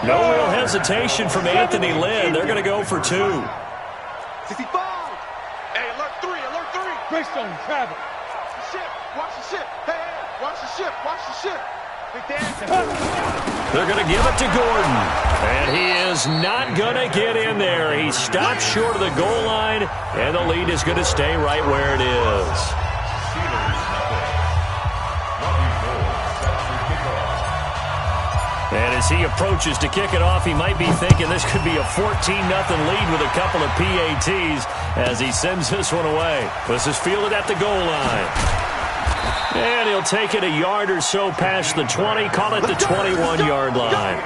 No real hesitation from Anthony Lynn. They're going to go for 2. 65. Hey, alert 3. Greystone, travel. Watch the ship. Hey, watch the ship. They're going to give it to Gordon. And he is not going to get in there. He stopped short of the goal line, and the lead is going to stay right where it is. And as he approaches to kick it off, he might be thinking this could be a 14-0 lead with a couple of PATs as he sends this one away. This is fielded at the goal line. And he'll take it a yard or so past the 20, call it the 21-yard line.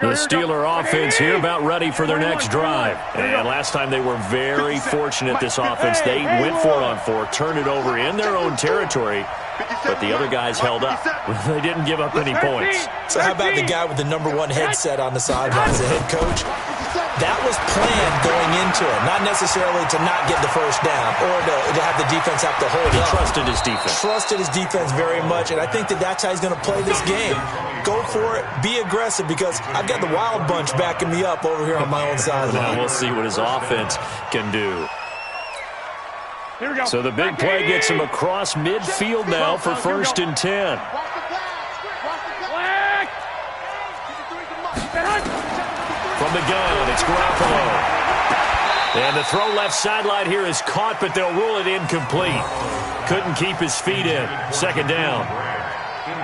The Steeler offense here about ready for their next drive. And last time they were very fortunate, this offense. They went 4-on-4, turned it over in their own territory, but the other guys held up. They didn't give up any points. So how about the guy with the #1 headset on the sidelines, the head coach? That was planned going into it, not necessarily to not get the 1st down or to have the defense have to hold He up. trusted his defense. Trusted his defense very much, and I think that's how he's going to play this game. Go for it, be aggressive, because I've got the Wild Bunch backing me up over here on my own sideline. Now we'll see what his offense can do. So the big play gets him across midfield now for 1st and 10. From the gun, it's Garoppolo. And the throw left sideline here is caught, but they'll rule it incomplete. Couldn't keep his feet in. Second down.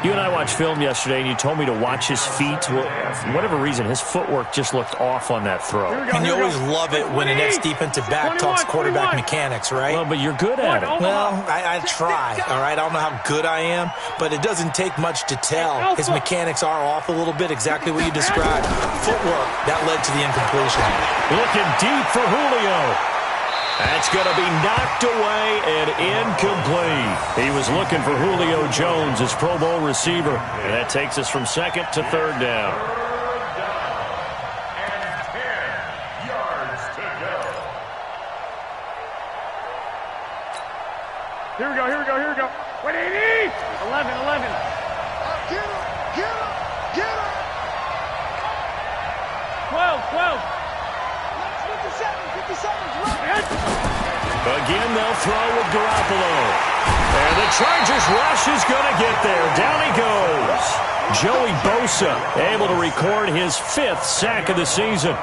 You and I watched film yesterday, and you told me to watch his feet. Well, for whatever reason, his footwork just looked off on that throw. And you always love it when an ex-defensive back talks quarterback mechanics, right? Well, but you're good at it. Well, I try, all right? I don't know how good I am, but it doesn't take much to tell. His mechanics are off a little bit, exactly what you described. Footwork, that led to the incompletion. Looking deep for Julio. That's going to be knocked away and incomplete. He was looking for Julio Jones, his Pro Bowl receiver. And that takes us from second to third down. And 10 yards to go. Here we go, here we go, here we go. 180! 11. Get him! Get him! Get him! 12. 57. Again, they'll throw with Garoppolo. And the Chargers rush is going to get there. Down he goes. Joey Bosa able to record his 5th sack of the season.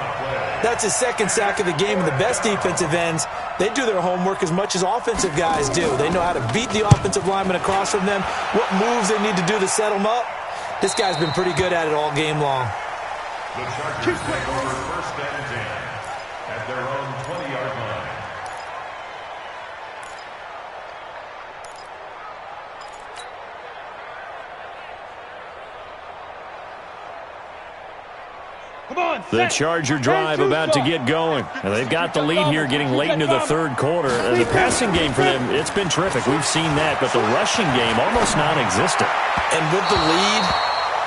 That's his 2nd sack of the game, and the best defensive ends, they do their homework as much as offensive guys do. They know how to beat the offensive lineman across from them, what moves they need to do to set them up. This guy's been pretty good at it all game long. The Chargers take over first and 10 at their own 20-yard line. The Charger drive about to get going. And they've got the lead here getting late into the third quarter. The passing game for them, it's been terrific. We've seen that, but the rushing game almost non-existent. And with the lead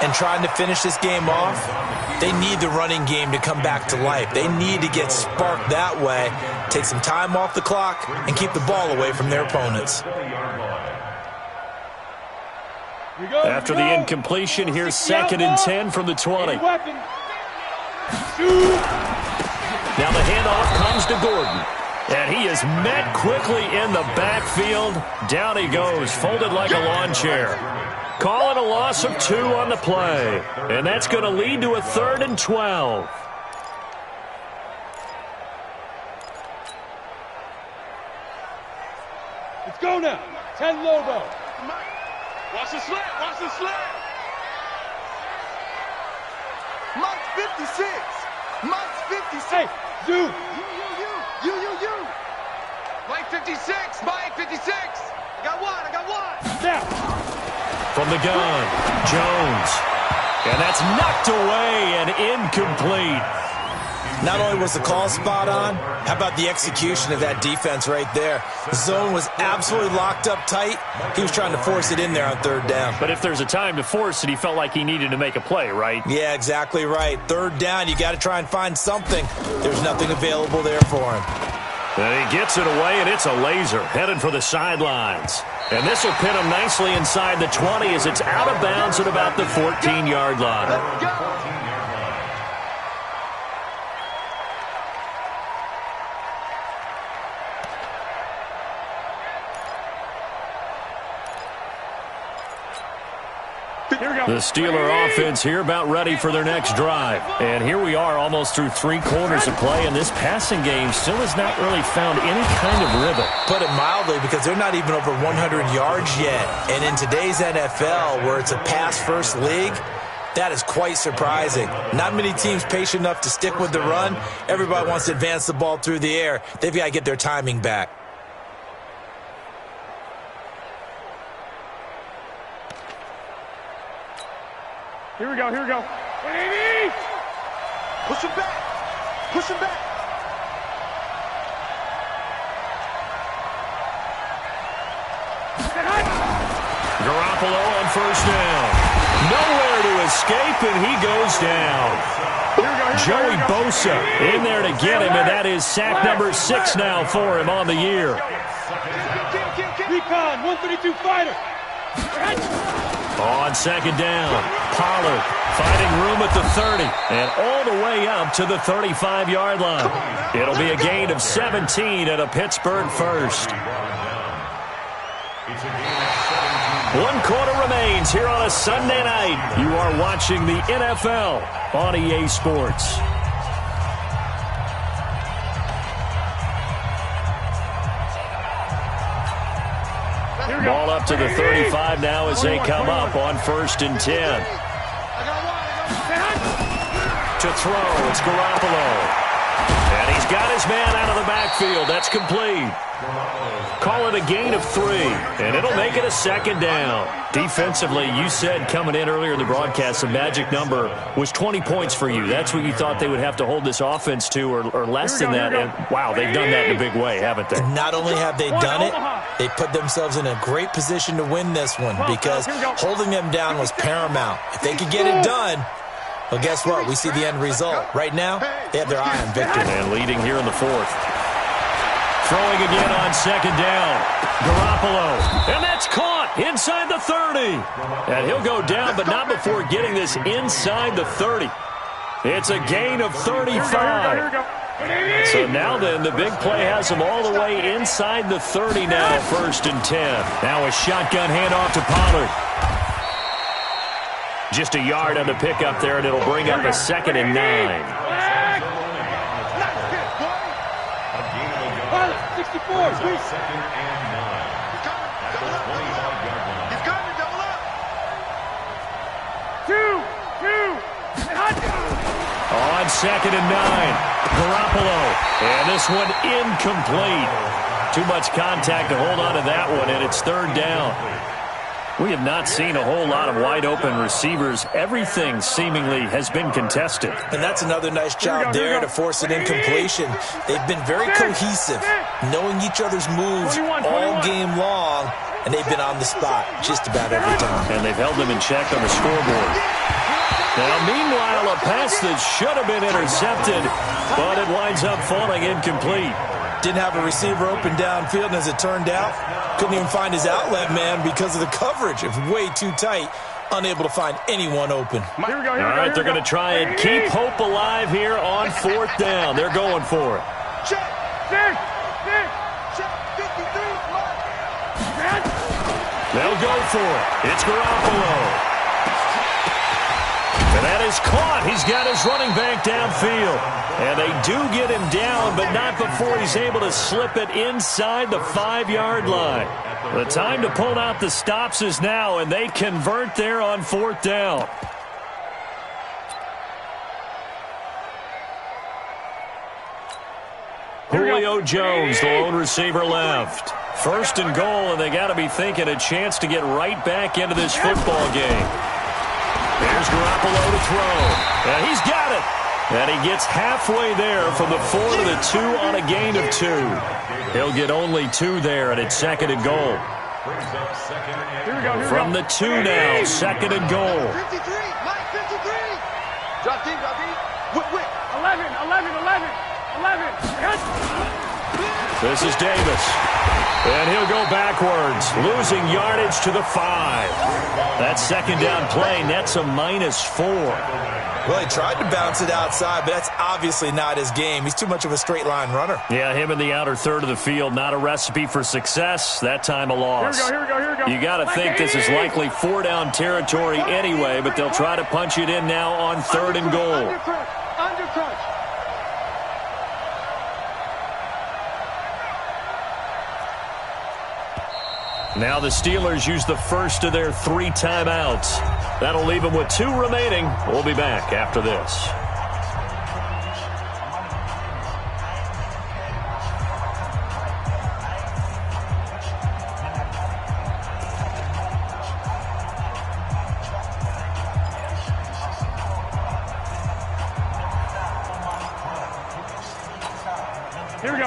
and trying to finish this game off, they need the running game to come back to life. They need to get sparked that way, take some time off the clock, and keep the ball away from their opponents. After the incompletion, here's 2nd and 10 from the 20. Now the handoff comes to Gordon. And he is met quickly in the backfield. Down he goes, folded like a lawn chair. Calling a loss of 2 on the play. And that's going to lead to a 3rd and 12. Let's go now. 10 Lobo. Watch the slant. Watch the slant. Mike's 56. Mike's 56. Hey, Zoo. You. Mike 56. Mike 56. I got one. Now. From the gun, Jones. And that's knocked away and incomplete. Not only was the call spot on, how about the execution of that defense right there? The zone was absolutely locked up tight. He was trying to force it in there on 3rd down. But if there's a time to force it, he felt like he needed to make a play, right? Yeah, exactly right. 3rd down, you got to try and find something. There's nothing available there for him. And he gets it away, and it's a laser headed for the sidelines. And this will pin him nicely inside the 20 as it's out of bounds at about the 14-yard line. Let's go. The Steeler offense here about ready for their next drive. And here we are almost through 3 quarters of play, and this passing game still has not really found any kind of rhythm. Put it mildly, because they're not even over 100 yards yet. And in today's NFL, where it's a pass-first league, that is quite surprising. Not many teams patient enough to stick with the run. Everybody wants to advance the ball through the air. They've got to get their timing back. Here we go. 180! Push him back. Garoppolo on 1st down. Nowhere to escape, and he goes down. Joey Bosa in there to get him, and that is sack number 6 now for him on the year. Recon, 132 fighter. On 2nd down, Pollard finding room at the 30 and all the way up to the 35-yard line. It'll be a gain of 17 and a Pittsburgh first. 1 quarter remains here on a Sunday night. You are watching the NFL on EA Sports. up to the 35 now as they come up on 1st and 10. To throw, it's Garoppolo. And he's got his man out of the backfield. That's complete. Call it a gain of 3, and it'll make it a 2nd down. Defensively, you said coming in earlier in the broadcast, the magic number was 20 points for you. That's what you thought they would have to hold this offense to, or less than that. And, wow, they've done that in a big way, haven't they? Not only have they done it, they put themselves in a great position to win this one because holding them down was paramount. If they could get it done, well, guess what? We see the end result. Right now, they have their eye on victory. And leading here in the 4th. Throwing again on 2nd down. Garoppolo. And that's caught inside the 30. And he'll go down, but not before getting this inside the 30. It's a gain of 35. So now then, the big play has them all the way inside the 30 now, 1st and 10. Now a shotgun handoff to Pollard. Just a yard on the pickup there, and it'll bring up a 2nd and 9. 64, 2nd and 9. At the 25-yard line. He's coming, double up. 2. On 2nd and 9, Garoppolo. And this one incomplete. Too much contact to hold on to that one, and it's 3rd down. We have not seen a whole lot of wide-open receivers. Everything seemingly has been contested. And that's another nice job there to force an incompletion. They've been very cohesive, knowing each other's moves all game long, and they've been on the spot just about every time. And they've held them in check on the scoreboard. Now, meanwhile, a pass that should have been intercepted, but it winds up falling incomplete. Didn't have a receiver open downfield, and as it turned out, couldn't even find his outlet man because of the coverage. It was way too tight, unable to find anyone open. All right, they're going to try and keep hope alive here on 4th down. They're going for it. Check. 53. They'll go for it. It's Garoppolo. And that is caught. He's got his running back downfield. And they do get him down, but not before he's able to slip it inside the 5-yard line. The time to pull out the stops is now, and they convert there on 4th down. Julio Jones, the lone receiver left. 1st and goal, and they got to be thinking a chance to get right back into this football game. Here's Garoppolo to throw. And he's got it. And he gets halfway there from the 4 to the 2 on a gain of 2. He'll get only 2 there, and it's 2nd and goal. From the 2 now, 2nd and goal. 53. Mike, 53. Drop deep. Whip. 11. This is Davis. And he'll go backwards, losing yardage to the 5. That 2nd down play nets a -4. Well, he tried to bounce it outside, but that's obviously not his game. He's too much of a straight line runner. Yeah, him in the outer third of the field, not a recipe for success. That time a loss. Here we go. You got to think this is likely 4-down territory anyway, but they'll try to punch it in now on 3rd and goal. Undercrunch. Now the Steelers use the first of their 3 timeouts. That'll leave them with 2 remaining. We'll be back after this.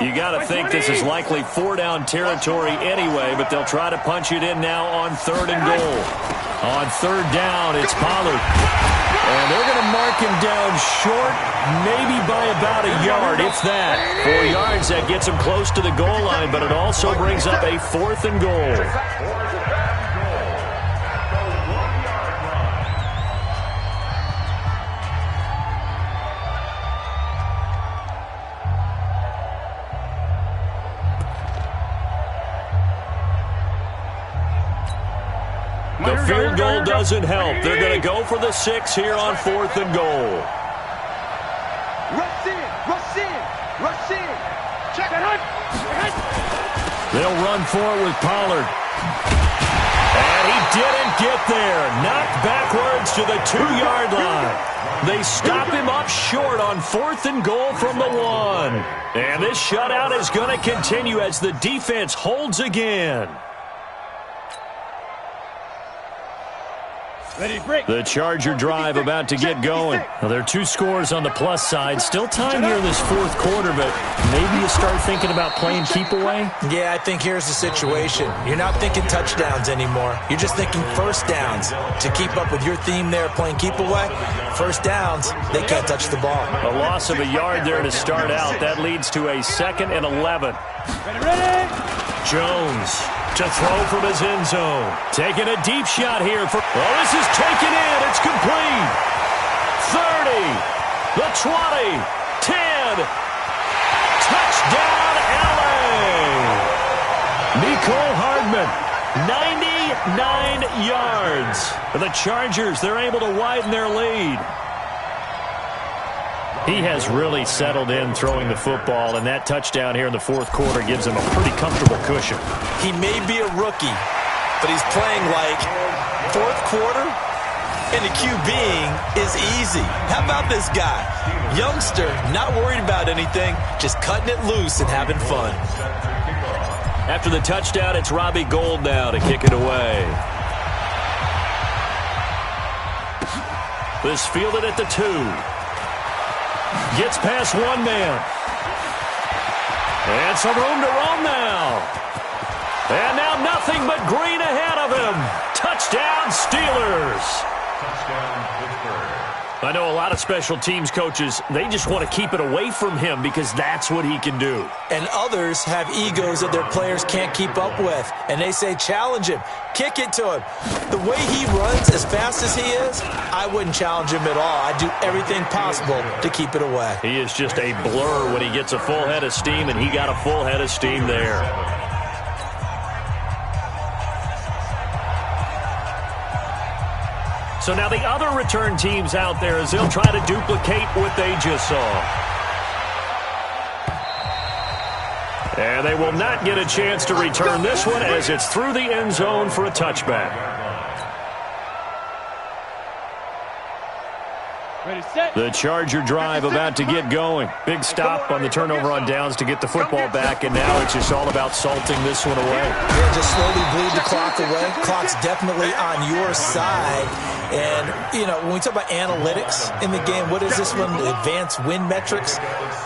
You got to think this is likely 4-down territory anyway, but they'll try to punch it in now on 3rd and goal. On 3rd down, it's Pollard. And they're going to mark him down short, maybe by about a yard, if that. 4 yards, that gets him close to the goal line, but it also brings up a 4th and goal. The field goal doesn't help. They're going to go for the 6 here on 4th and goal. Rush in. Check it out. They'll run for it with Pollard. And he didn't get there. Knocked backwards to the 2-yard line. They stop him up short on 4th and goal from the 1. And this shutout is going to continue as the defense holds again. The Charger drive about to get going. Well, there are 2 scores on the plus side. Still time here in this 4th quarter, but maybe you start thinking about playing keep away? Yeah, I think here's the situation. You're not thinking touchdowns anymore. You're just thinking first downs. To keep up with your theme there, playing keep away, first downs, they can't touch the ball. A loss of a yard there to start out. That leads to a 2nd and 11. Ready? Jones to throw from his end zone. Taking a deep shot here. Oh, this is taken in. It's complete. 30, the 20, 10. Touchdown, LA. Nicole Hardman, 99 yards. The Chargers, they're able to widen their lead. He has really settled in throwing the football, and that touchdown here in the 4th quarter gives him a pretty comfortable cushion. He may be a rookie, but he's playing like 4th quarter, and the QBing is easy. How about this guy? Youngster, not worried about anything, just cutting it loose and having fun. After the touchdown, it's Robbie Gould now to kick it away. This fielded at the 2. Gets past 1 man. And some room to roam now. And now nothing but green ahead of him. Touchdown, Steelers. Touchdown, Pittsburgh. I know a lot of special teams coaches, they just want to keep it away from him because that's what he can do. And others have egos that their players can't keep up with. And they say, challenge him. Kick it to him. The way he runs as fast as he is, I wouldn't challenge him at all. I'd do everything possible to keep it away. He is just a blur when he gets a full head of steam, and he got a full head of steam there. So now the other return teams out there as they'll try to duplicate what they just saw. And they will not get a chance to return this one as it's through the end zone for a touchback. The Charger drive about to get going. Big stop on the turnover on downs to get the football back, and now it's just all about salting this one away. Yeah, just slowly bleed the clock away. Clock's definitely on your side. And, you know, when we talk about analytics in the game, what is this one? Advanced win metrics?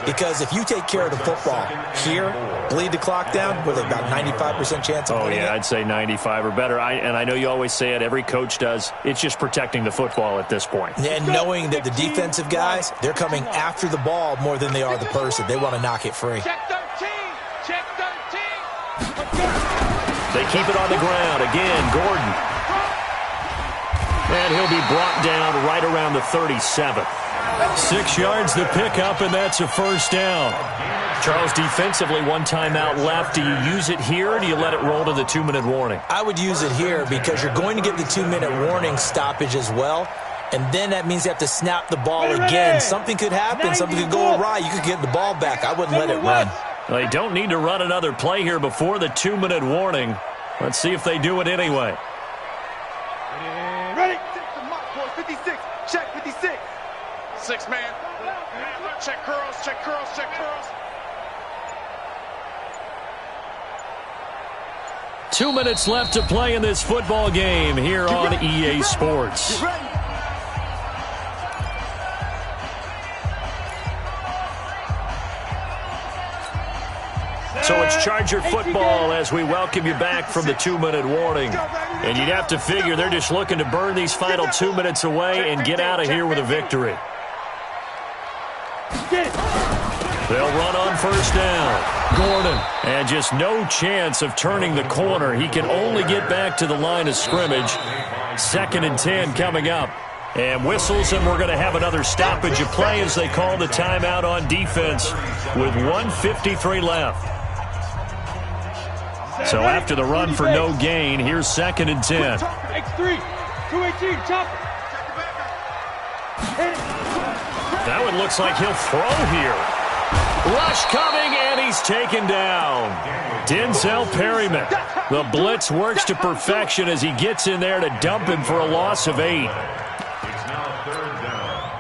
Because if you take care of the football here, bleed the clock down, with about 95% chance of winning it. I'd say 95 or better. And I know you always say it, every coach does. It's just protecting the football at this point. And knowing that the defensive guys, they're coming after the ball more than they are the person. They want to knock it free. Check 13. Check 13. They keep it on the ground. Again, Gordon. And he'll be brought down right around the 37. 6 yards the pickup, and that's a first down. Charles, defensively, 1 timeout left. Do you use it here, or do you let it roll to the 2-minute warning? I would use it here because you're going to get the 2-minute warning stoppage as well. And then that means you have to snap the ball again. Something could happen. Something could go awry. You could get the ball back. I wouldn't let it run. They don't need to run another play here before the 2-minute warning. Let's see if they do it anyway. Ready? 56. Check 56. 6 man. Check curls. Check curls. Check curls. 2 minutes left to play in this football game here on EA Sports. So it's Charger football as we welcome you back from the 2-minute warning. And you'd have to figure they're just looking to burn these final 2 minutes away and get out of here with a victory. They'll run on first down. Gordon. And just no chance of turning the corner. He can only get back to the line of scrimmage. 2nd and 10 coming up. And whistles, and we're going to have another stoppage of play as they call the timeout on defense with 1:53 left. So after the run for no gain, here's 2nd and 10. X3, 218, chopper. That one looks like he'll throw here. Rush coming, and he's taken down. Denzel Perryman. The blitz works to perfection as he gets in there to dump him for a loss of 8. It's now 3rd down.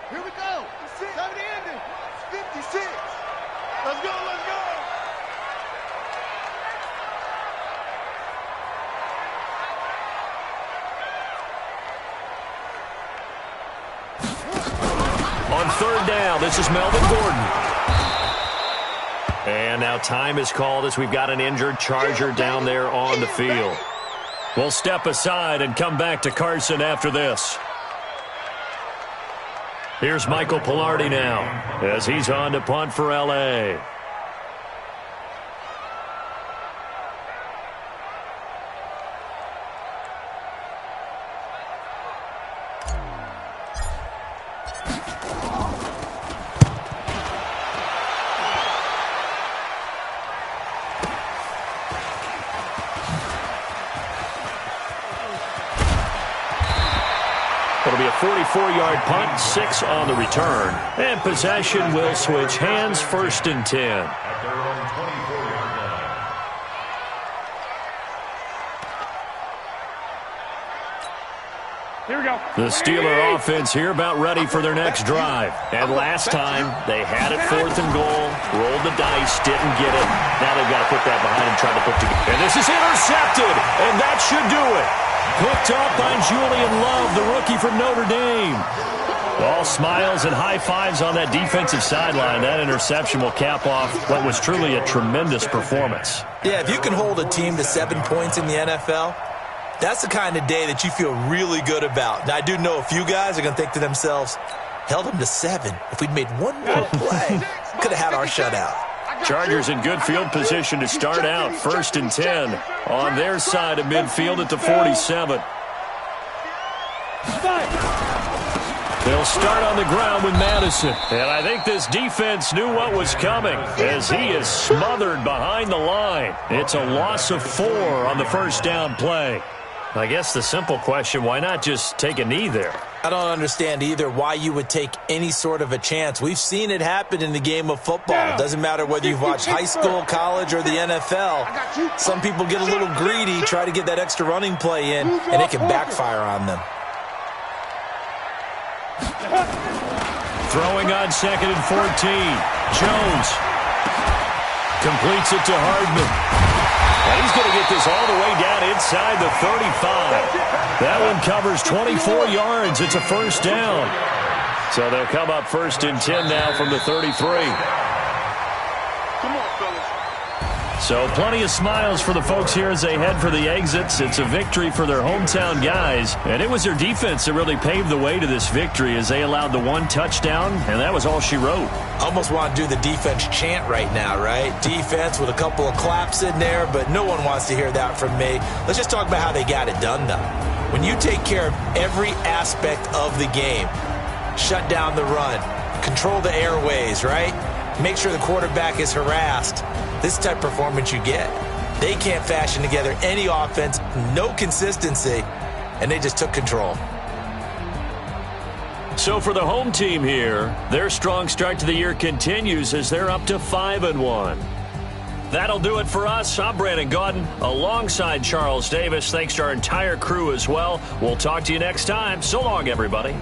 Here we go. 70 ending. 56. Let's go, let's go. On 3rd down, this is Melvin Gordon. And now time is called as we've got an injured Charger down there on the field. We'll step aside and come back to Carson after this. Here's Michael Pilardi now as he's on to punt for L.A. It'll be a 44-yard punt, 6 on the return. And possession will switch hands, 1st and 10. At their own 24-yard line. Here we go. The Steeler offense here about ready for their next drive. And last time, they had it 4th and goal, rolled the dice, didn't get it. Now they've got to put that behind and try to put together. And this is intercepted, and that should do it. Picked up by Julian Love, the rookie from Notre Dame. All smiles and high fives on that defensive sideline. That interception will cap off what was truly a tremendous performance. Yeah, if you can hold a team to 7 points in the NFL, that's the kind of day that you feel really good about. Now, I do know a few guys are going to think to themselves, held them to 7. If we'd made one more play, could have had our shutout. Chargers in good field position to start out. 1st and 10 on their side of midfield at the 47. They'll start on the ground with Madison. And I think this defense knew what was coming as he is smothered behind the line. It's a loss of 4 on the 1st down play. I guess the simple question, why not just take a knee there? I don't understand either why you would take any sort of a chance. We've seen it happen in the game of football. It doesn't matter whether you've watched high school, college, or the NFL. Some people get a little greedy, try to get that extra running play in, and it can backfire on them. Throwing on 2nd and 14. Jones completes it to Hardman. And he's going to get this all the way down inside the 35. That one covers 24 yards. It's a 1st down. So they'll come up 1st and 10 now from the 33. Come on, fellas. So plenty of smiles for the folks here as they head for the exits. It's a victory for their hometown guys. And it was their defense that really paved the way to this victory as they allowed the 1 touchdown, and that was all she wrote. Almost want to do the defense chant right now, right? Defense with a couple of claps in there, but no one wants to hear that from me. Let's just talk about how they got it done, though. When you take care of every aspect of the game, shut down the run, control the airways, right? Make sure the quarterback is harassed. This type of performance you get. They can't fashion together any offense, no consistency, and they just took control. So for the home team here, their strong start to the year continues as they're up to 5-1. That'll do it for us. I'm Brandon Gaudin alongside Charles Davis. Thanks to our entire crew as well. We'll talk to you next time. So long, everybody.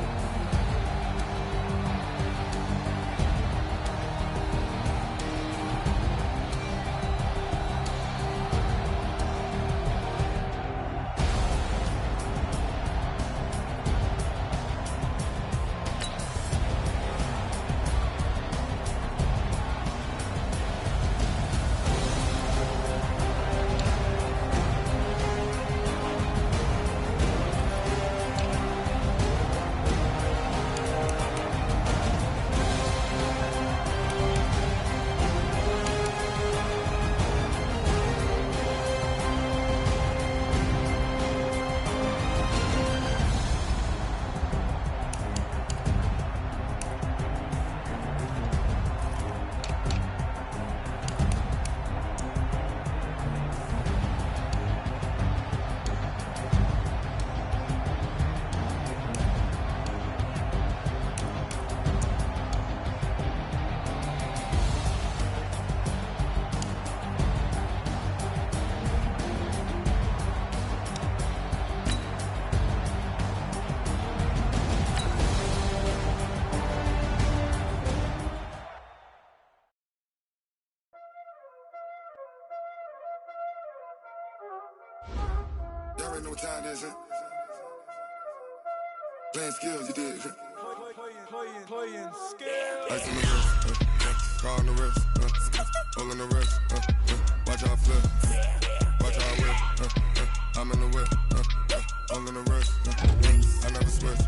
Y'all already know what time it is, huh? Playing skills, you did. Playing skills. Ice on the wrist, car on the wrist, hole in the wrist, watch how I flip, watch how I whip, I'm in the whip, hole in the wrist, I never switch, ice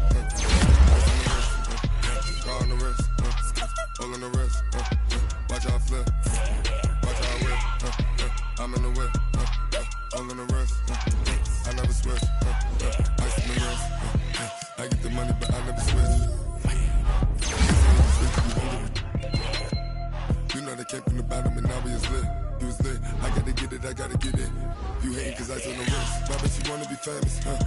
on the wrist, car on the wrist, hole in the wrist, watch how I flip, watch how I whip, I'm in the whip, hole in the wrist, I never switch, ice on the wrist, I get the money but I never switch. You know they came from the bottom and now we is lit. You was lit, I gotta get it, I gotta get it. You hating cause ice on the wrist. Why bet you wanna be famous, huh?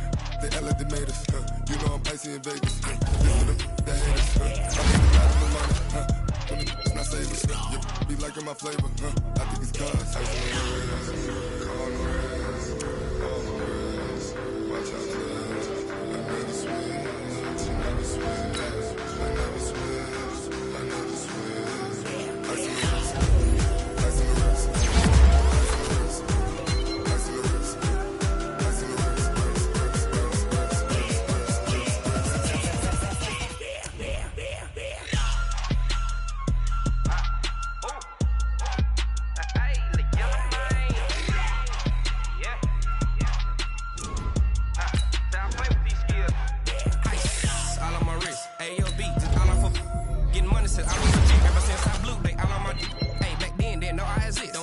They act like they made us, huh? You know I'm icy in Vegas, huh? This for them that hate us, huh? I make a lot of the money, huh? When it's not savers, huh? Be liking my flavor, huh? I think it's cause ice on the wrist, on the wrist, on the wrist. Watch out, I never switch, I never switch, I never switch, I never switch.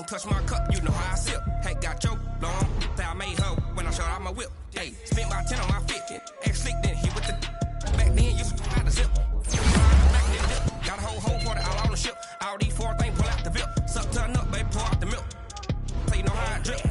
Touch my cup, you know how I sip. Hey, got your long, say I made her when I showed out my whip. Hey, spent my 10 on my 50. Ex slick then he with the back then you out the zip. Back then dip. Got a whole party all on the ship. All these four things pull out the VIP. Suck turn up, baby, pour out the milk. So you know how I drip.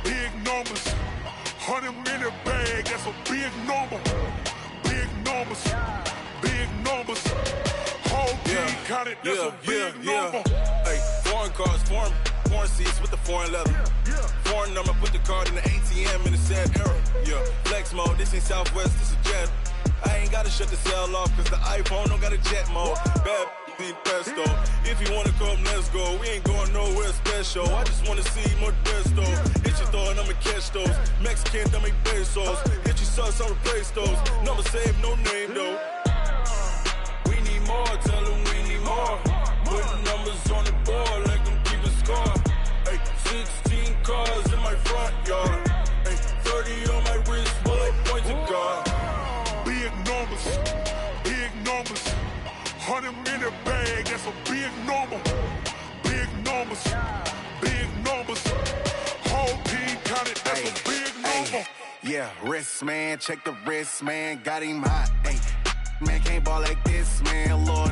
Big numbers, 100-minute bag, that's a big number. Big numbers, whole team counted, that's a big number. Hey, foreign cars, foreign seats with the foreign leather. Foreign number, put the card in the ATM in the sad era. Yeah, flex mode, this ain't Southwest, this is jet. I ain't gotta shut the cell off, cause the iPhone don't got a jet mode. Bad need pesto. If you wanna come, let's go. We ain't going nowhere special. I just wanna see more Modesto. Hit your throw and I'ma catch those. Mexican, don't make pesos. Hit your sauce, I'll replace those. Number saved, no name though. We need more, tell them we need more. Putting numbers on the board like them keep a score. Hey, 16 cars in my front yard. Hey, 30 on my wrist, bullet points of God. Big numbers, 100-minute bag, that's a big number. Big numbers, whole team counted, that's a big number. Yeah, wrist man, check the wrist man, got him hot. Ay, man can't ball like this, man. Lord,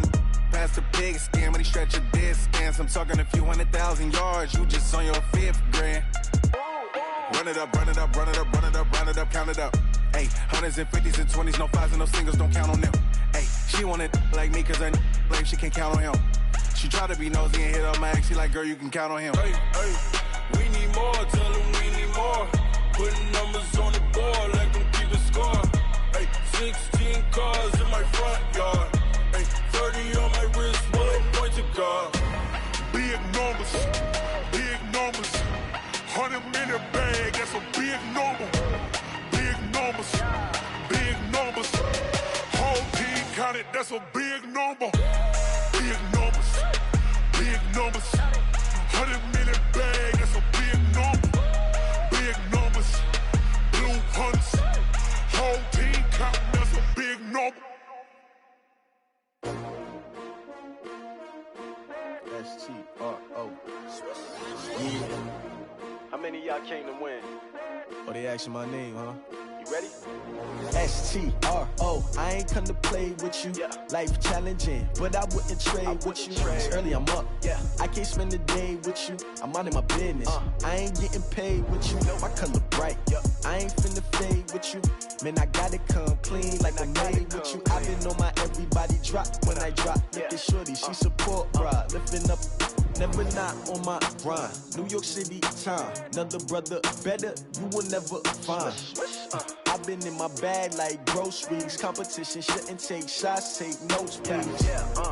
past the pig skin when he stretch a distance. I'm talking a few 100,000 yards, you just on your 5th grand. Run it up, run it up, run it up, run it up, run it up, count it up. Ay, 100s and 50s and 20s, no 5s and no singles, don't count on them. Ay, she want it like me cause her lame, she can't count on him. She try to be nosy and hit up my ex, she like, girl, you can count on him. Hey, we need more, tell them we need more. Putting numbers on the board like them keep a score. Hey, 16 cars in my front yard. Hey, 30 on my wrist, bullet points of God. Big numbers, that's a big number. Big numbers, big numbers. 100 million bag, that's a big number. Big numbers, blue hunts. Whole team counting, that's a big number. S-T-R-O. Yeah. How many of y'all came to win? Oh, they asking my name, huh? You ready? S-T-R-O. I ain't come to play with you. Life challenging, but I wouldn't trade with you. It's early, I'm up. I can't spend the day with you. I'm out of my business. I ain't getting paid with you. My color bright. I ain't finna fade with you. Man, I gotta come clean like I made with you. I've been on my everybody drop when I drop. Look at shorty, she support, bruh. Lifting up. Never not on my grind. New York City time. Another brother better, you will never find. I've been in my bag like groceries. Competition shouldn't take shots, take notes, please.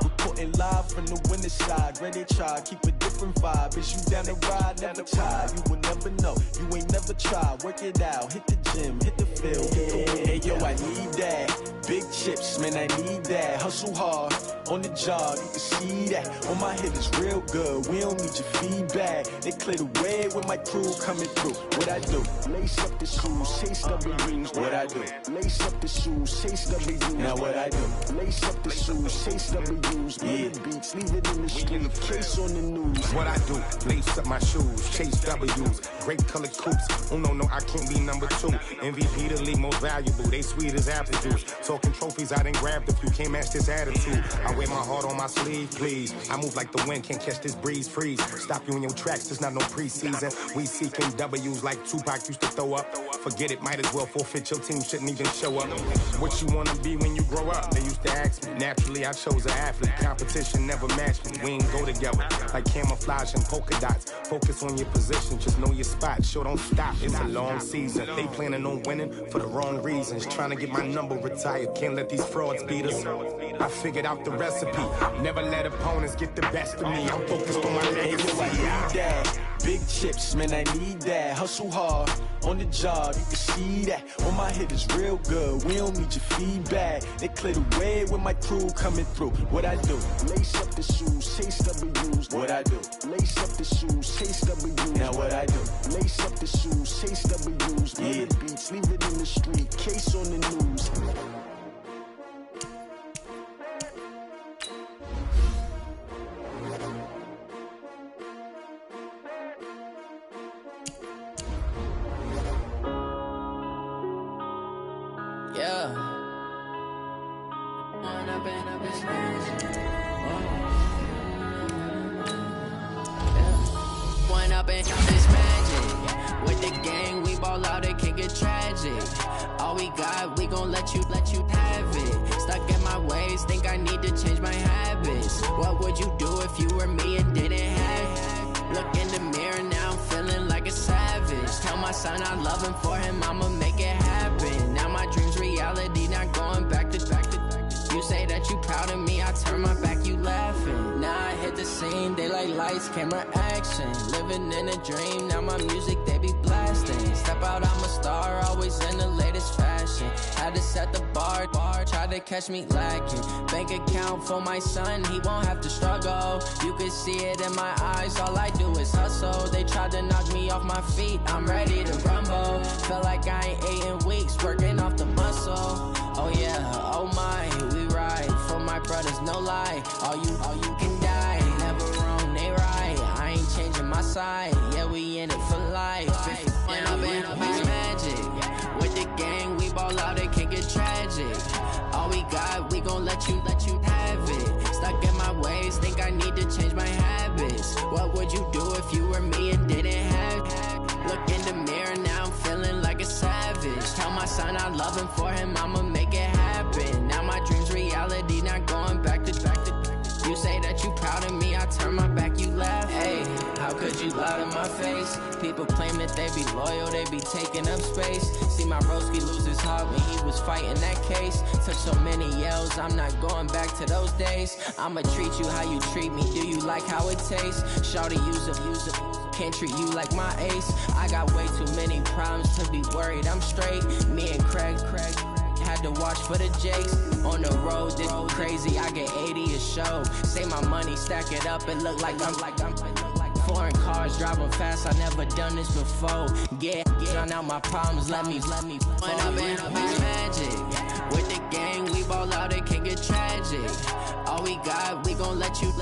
Reporting live from the winning side. Ready to try, keep a different vibe. Is you down the ride, never tired. You will never know, you ain't never tried. Work it out, hit the gym, hit the field, hit the win. Hey yo, I need that. Big chips, man, I need that. Hustle hard, on the job, you can see that. On my hit is real good, we don't need your feedback. They clear the way with my crew coming through. What I do? Lace up the shoes, chase W's. What I do? Lace up the shoes, chase W's. Now what I do? Lace up the shoes, chase W's. Yeah, beats, leave it in the street, case on the news. What I do? Lace up my shoes, chase W's. Great colored coops. Oh no, I can't be number 2. MVP the league most valuable. They sweet as apple juice. Talking trophies, I done grabbed a few. Can't match this attitude. I wear my heart on my sleeve, please. I move like the wind, can't catch this breeze. Freeze. Stop you in your tracks, there's not no preseason. We seeking W's like Tupac used to throw up. Forget it, might as well forfeit. Your team shouldn't even show up. What you wanna be when you grow up? They used to ask me. Naturally, I chose an athlete. Competition never matched me. We ain't go together like camouflage and polka dots. Focus on your position, just know your spot. Sure, don't stop. It's a long season. They planning on winning for the wrong reasons. Trying to get my number retired. Can't let these frauds beat us. I figured out the recipe. Never let opponents get the best of me. I'm focused on my legacy. I need that. Big chips, man, I need that. Hustle hard, on the job, you can see that. On my hit is real good, we don't need your feedback. They clear the way with my crew coming through. What I do? Lace up the shoes, chase W's. What I do? Lace up the shoes, chase W's. Now what I do? Lace up the shoes, chase W's. Yeah, beats, leave it in the street, case on the news. One up and this magic. With the gang, we ball out, it can get tragic. All we got, we gon' let you have it. Stuck in my ways, think I need to change my habits. What would you do if you were me and didn't have it? Look in the mirror, now I'm feeling like a savage. Tell my son I love him, for him I'ma make it happen. Now my dream's reality, not going back to. You say that you proud of me, I turn my back, you laughing. Now I hit the scene, they like lights, camera, action. Living in a dream, now my music, they be blasting. Step out, I'm a star, always in the latest fashion. Had to set the bar, try to catch me lacking. Bank account for my son, he won't have to struggle. You can see it in my eyes, all I do is hustle. They tried to knock me off my feet, I'm ready to rumble. Felt like I ain't ate in weeks, working off the muscle. Oh yeah, oh my, we ride for my brothers, no lie. All you can die, never wrong, they right. I ain't changing my side, yeah, we in it for life. And I've been magic. With the gang, we ball out, it can get tragic. All we got, we gon' let you have it. Stuck in my ways, think I need to change my habits. What would you do if you were me and didn't have it? Look in the mirror, now I'm feeling like a savage. Tell my son I love him, for him I'ma make it happen. Now my dream's reality, not going back to. You say that you proud of me, I turn my back, you laugh. Hey, how could you lie to my face? People claim that they be loyal, they be taking up space. See my broski lose his heart when he was fighting that case. Took so many yells, I'm not going back to those days. I'ma treat you how you treat me, do you like how it tastes? Shawty, use a can't treat you like my ace. I got way too many problems to be worried, I'm straight. Me and Craig had had to watch for the jakes. On the road, this crazy, I get 80 a show. Say my money, stack it up, it look like I'm foreign cars, driving fast, I never done this before. Get drown out my problems, let me When I've been magic. With the gang, we ball out, it can get tragic. All we got, we gon' let you